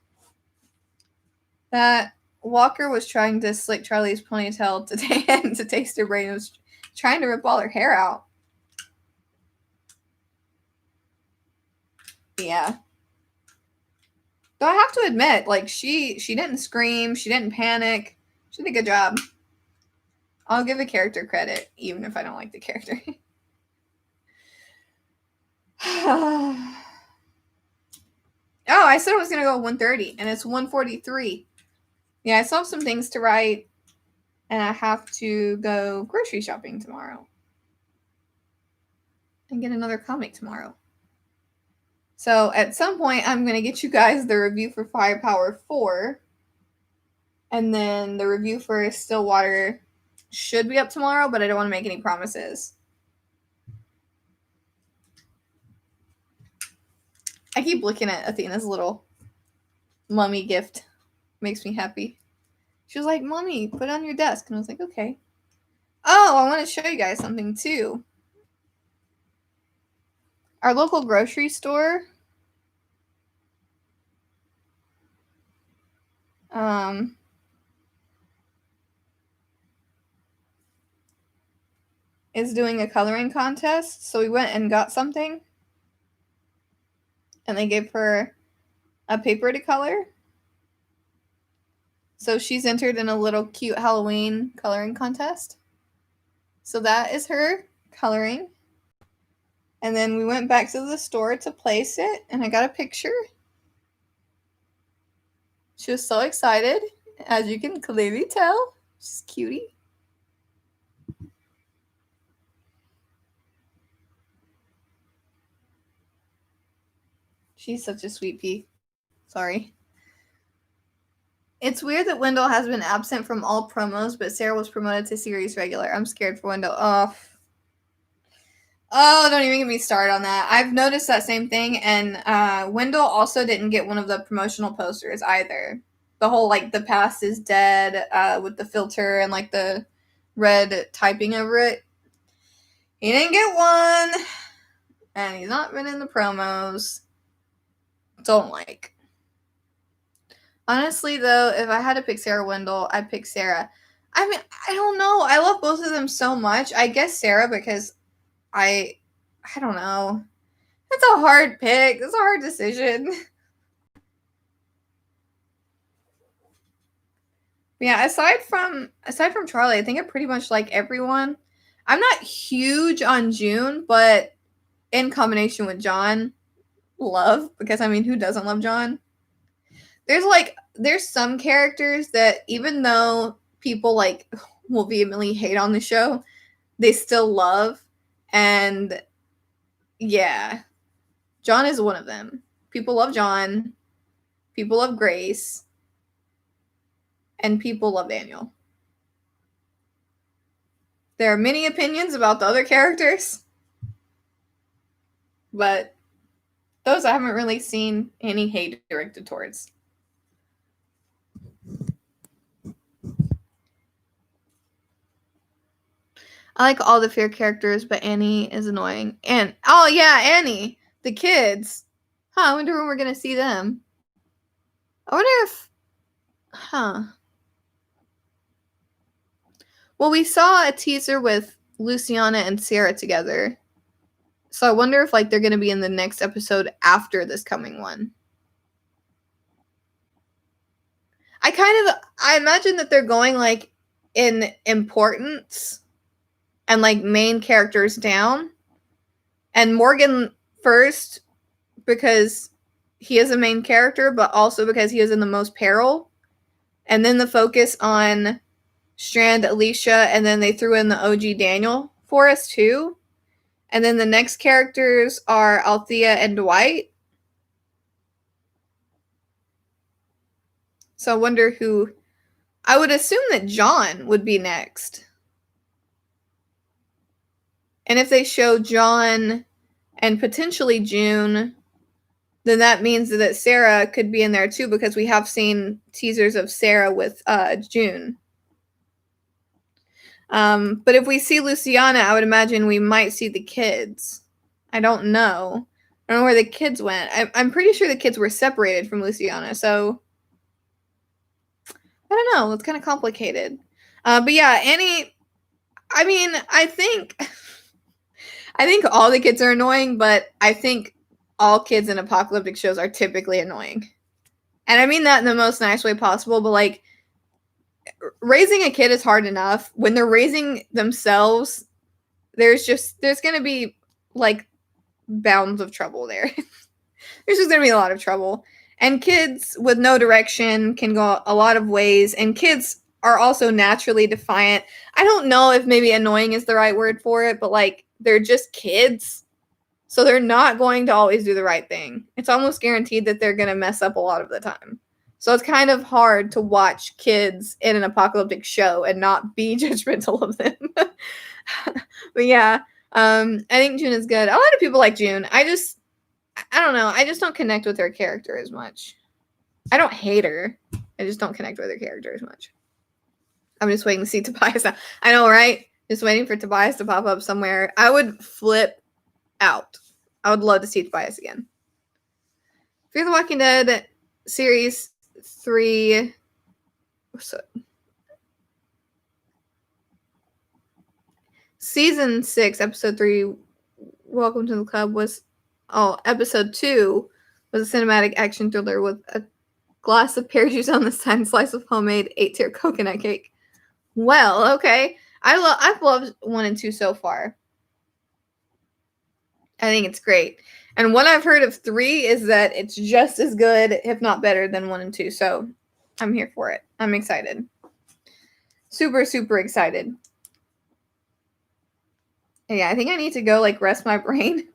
That Walker was trying to slick Charlie's ponytail to taste her brain. It was trying to rip all her hair out. Yeah. Though I have to admit, like she didn't scream, she didn't panic. She did a good job. I'll give a character credit, even if I don't like the character. Oh, I said I was gonna go 1:30, and it's 1:43. Yeah, I still have some things to write, and I have to go grocery shopping tomorrow. And get another comic tomorrow. So at some point, I'm going to get you guys the review for Firepower 4. And then the review for Stillwater should be up tomorrow, but I don't want to make any promises. I keep looking at Athena's little mummy gift. Makes me happy. She was like, Mommy, put it on your desk. And I was like, okay. Oh, I want to show you guys something too. Our local grocery store is doing a coloring contest. So we went and got something. And they gave her a paper to color. So she's entered in a little cute Halloween coloring contest. So that is her coloring. And then we went back to the store to place it, and I got a picture. She was so excited, as you can clearly tell. She's a cutie. She's such a sweet pea. Sorry. It's weird that Wendell has been absent from all promos, but Sarah was promoted to series regular. I'm scared for Wendell. Oh, don't even get me started on that. I've noticed that same thing, and Wendell also didn't get one of the promotional posters either. The whole, like, the past is dead with the filter and, like, the red typing over it. He didn't get one, and he's not been in the promos. Don't like. Honestly, though, if I had to pick Sarah Wendell, I'd pick Sarah. I mean, I don't know. I love both of them so much. I guess Sarah because I don't know. It's a hard pick. It's a hard decision. Yeah, aside from Charlie, I think I pretty much like everyone. I'm not huge on June, but in combination with John, love, because I mean, who doesn't love John? There's some characters that even though people like will vehemently hate on the show, they still love. And yeah, John is one of them. People love John, people love Grace, and people love Daniel. There are many opinions about the other characters, but those I haven't really seen any hate directed towards. I like all the Fear characters, but Annie is annoying. And oh yeah, Annie, the kids. I wonder when we're gonna see them. I wonder if, Well, we saw a teaser with Luciana and Sarah together. So I wonder if like they're gonna be in the next episode after this coming one. I imagine that they're going like in importance and like main characters down. And Morgan first because he is a main character, but also because he is in the most peril. And then the focus on Strand, Alicia, and then they threw in the OG Daniel for us too. And then the next characters are Althea and Dwight. So I wonder who. I would assume that John would be next. And if they show John and potentially June, then that means that Sarah could be in there too, because we have seen teasers of Sarah with June. But if we see Luciana, I would imagine we might see the kids. I don't know. I don't know where the kids went. I'm pretty sure the kids were separated from Luciana, so I don't know. It's kind of complicated. But yeah, Annie, I mean, I think all the kids are annoying, but I think all kids in apocalyptic shows are typically annoying. And I mean that in the most nice way possible, but like raising a kid is hard enough. When they're raising themselves, there's going to be like bounds of trouble there. There's just going to be a lot of trouble. And kids with no direction can go a lot of ways. And kids are also naturally defiant. I don't know if maybe annoying is the right word for it, but like they're just kids. So they're not going to always do the right thing. It's almost guaranteed that they're going to mess up a lot of the time. So it's kind of hard to watch kids in an apocalyptic show and not be judgmental of them. But yeah, I think June is good. A lot of people like June. I don't know. I just don't connect with her character as much. I don't hate her. I just don't connect with her character as much. I'm just waiting to see Tobias. I know, right? Just waiting for Tobias to pop up somewhere. I would flip out. I would love to see Tobias again. Fear the Walking Dead series 3. Season 6, episode 3. Welcome to the Club was. Episode 2 was a cinematic action thriller with a glass of pear juice on the side and slice of homemade 8-tier coconut cake. Well, okay. I've loved 1 and 2 so far. I think it's great. And what I've heard of 3 is that it's just as good, if not better, than 1 and 2. So I'm here for it. I'm excited. Super, super excited. And yeah, I think I need to go like rest my brain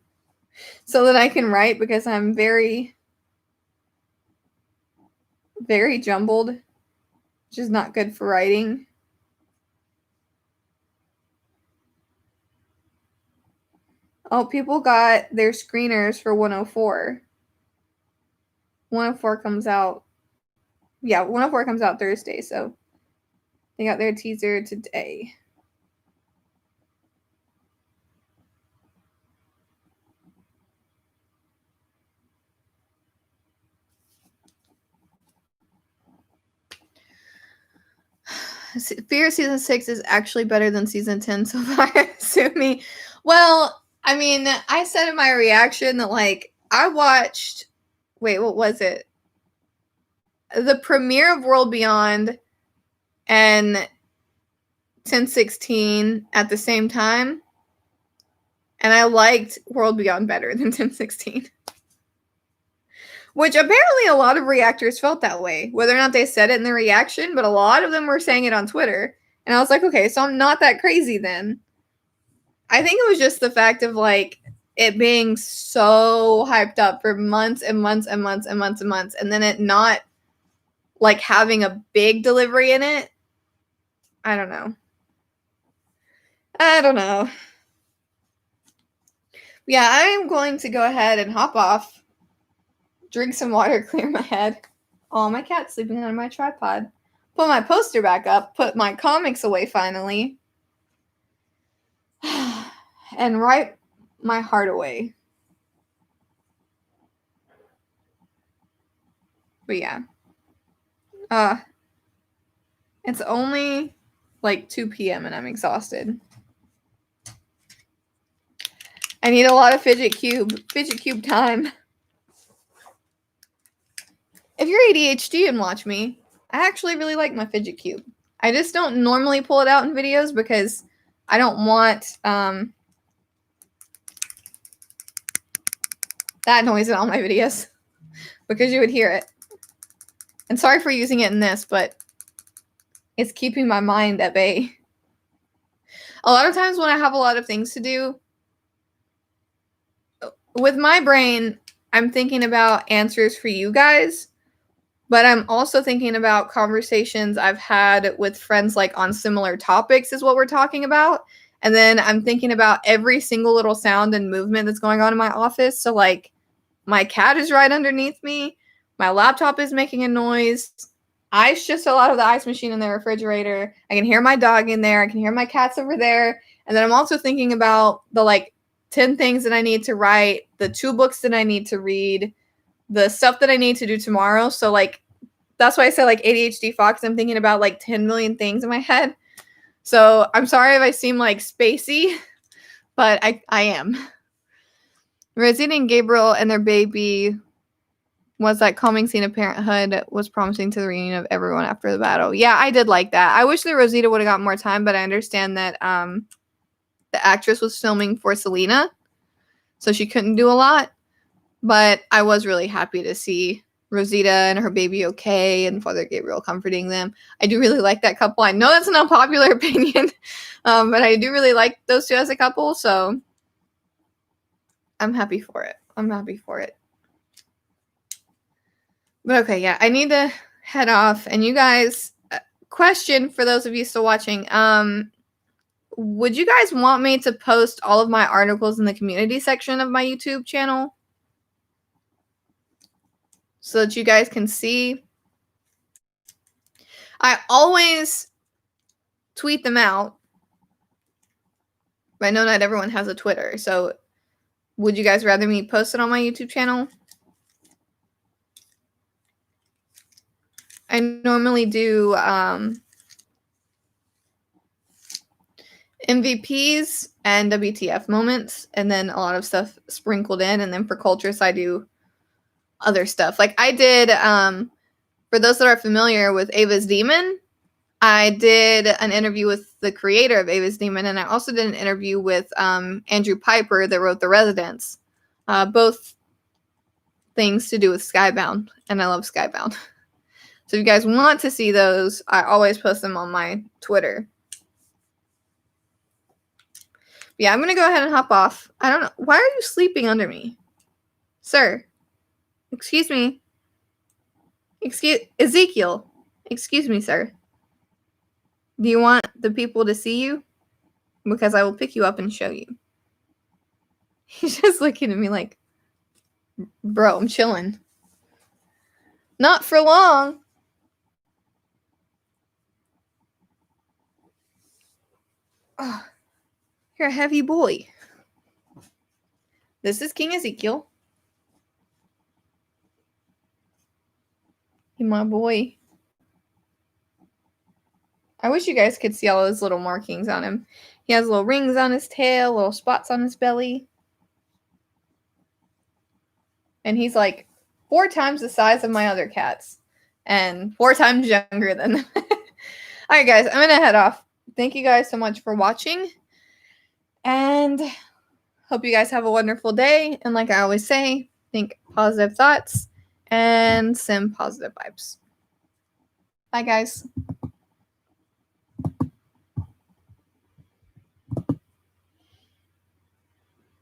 so that I can write, because I'm very, very jumbled, which is not good for writing. Oh, people got their screeners for 104. 104 comes out. Yeah, 104 comes out Thursday, so they got their teaser today. Fear season 6 is actually better than season 10 so far. Sue me. Well, I mean, I said in my reaction that, like, I watched. Wait, what was it? The premiere of World Beyond and 1016 at the same time. And I liked World Beyond better than 1016. Which apparently a lot of reactors felt that way. Whether or not they said it in the reaction, but a lot of them were saying it on Twitter. And I was like, okay, so I'm not that crazy then. I think it was just the fact of, like, it being so hyped up for months and months and months and months and months, and then it not, like, having a big delivery in it. I don't know. Yeah, I am going to go ahead and hop off, drink some water, clear my head. Oh, my cat's sleeping on my tripod. Put my poster back up, put my comics away finally, and write my heart away. But yeah. It's only like 2 p.m. and I'm exhausted. I need a lot of fidget cube time. If you're ADHD and watch me, I actually really like my fidget cube. I just don't normally pull it out in videos because I don't want that noise in all my videos, because you would hear it. And sorry for using it in this, but it's keeping my mind at bay. A lot of times when I have a lot of things to do, with my brain, I'm thinking about answers for you guys, but I'm also thinking about conversations I've had with friends, like, on similar topics is what we're talking about. And then I'm thinking about every single little sound and movement that's going on in my office. So, like, my cat is right underneath me. My laptop is making a noise. Ice just fell out of the ice machine in the refrigerator. I can hear my dog in there. I can hear my cats over there. And then I'm also thinking about the, like, 10 things that I need to write, the 2 books that I need to read, the stuff that I need to do tomorrow. So, like, that's why I said, like, ADHD Fox. I'm thinking about, like, 10 million things in my head. So I'm sorry if I seem, like, spacey, but I am. Rosita and Gabriel and their baby was that calming scene of parenthood was promising to the reunion of everyone after the battle. Yeah, I did like that. I wish that Rosita would have got more time, but I understand that the actress was filming for Selena, so she couldn't do a lot. But I was really happy to see Rosita and her baby okay, and Father Gabriel comforting them. I do really like that couple. I know that's an unpopular opinion, but I do really like those two as a couple, so I'm happy for it. I'm happy for it. But okay, yeah, I need to head off. And you guys, question for those of you still watching, would you guys want me to post all of my articles in the community section of my YouTube channel so that you guys can see? I always tweet them out, but I know not everyone has a Twitter. So would you guys rather me post it on my YouTube channel? I normally do MVPs and WTF moments, and then a lot of stuff sprinkled in. And then for cultures, I do other stuff. Like I did, for those that are familiar with Ava's Demon, I did an interview with the creator of Ava's Demon, and I also did an interview with Andrew Piper that wrote The Residents. Both things to do with Skybound, and I love Skybound. So if you guys want to see those, I always post them on my Twitter. Yeah, I'm going to go ahead and hop off. I don't know. Why are you sleeping under me? Sir. Excuse me. Ezekiel. Excuse me, sir. Do you want the people to see you? Because I will pick you up and show you. He's just looking at me like, bro, I'm chilling. Not for long. Oh, you're a heavy boy. This is King Ezekiel. He's my boy. I wish you guys could see all those little markings on him. He has little rings on his tail, little spots on his belly. And he's like 4 times the size of my other cats. And 4 times younger than them. Alright guys, I'm going to head off. Thank you guys so much for watching. And hope you guys have a wonderful day. And like I always say, think positive thoughts and send positive vibes. Bye guys.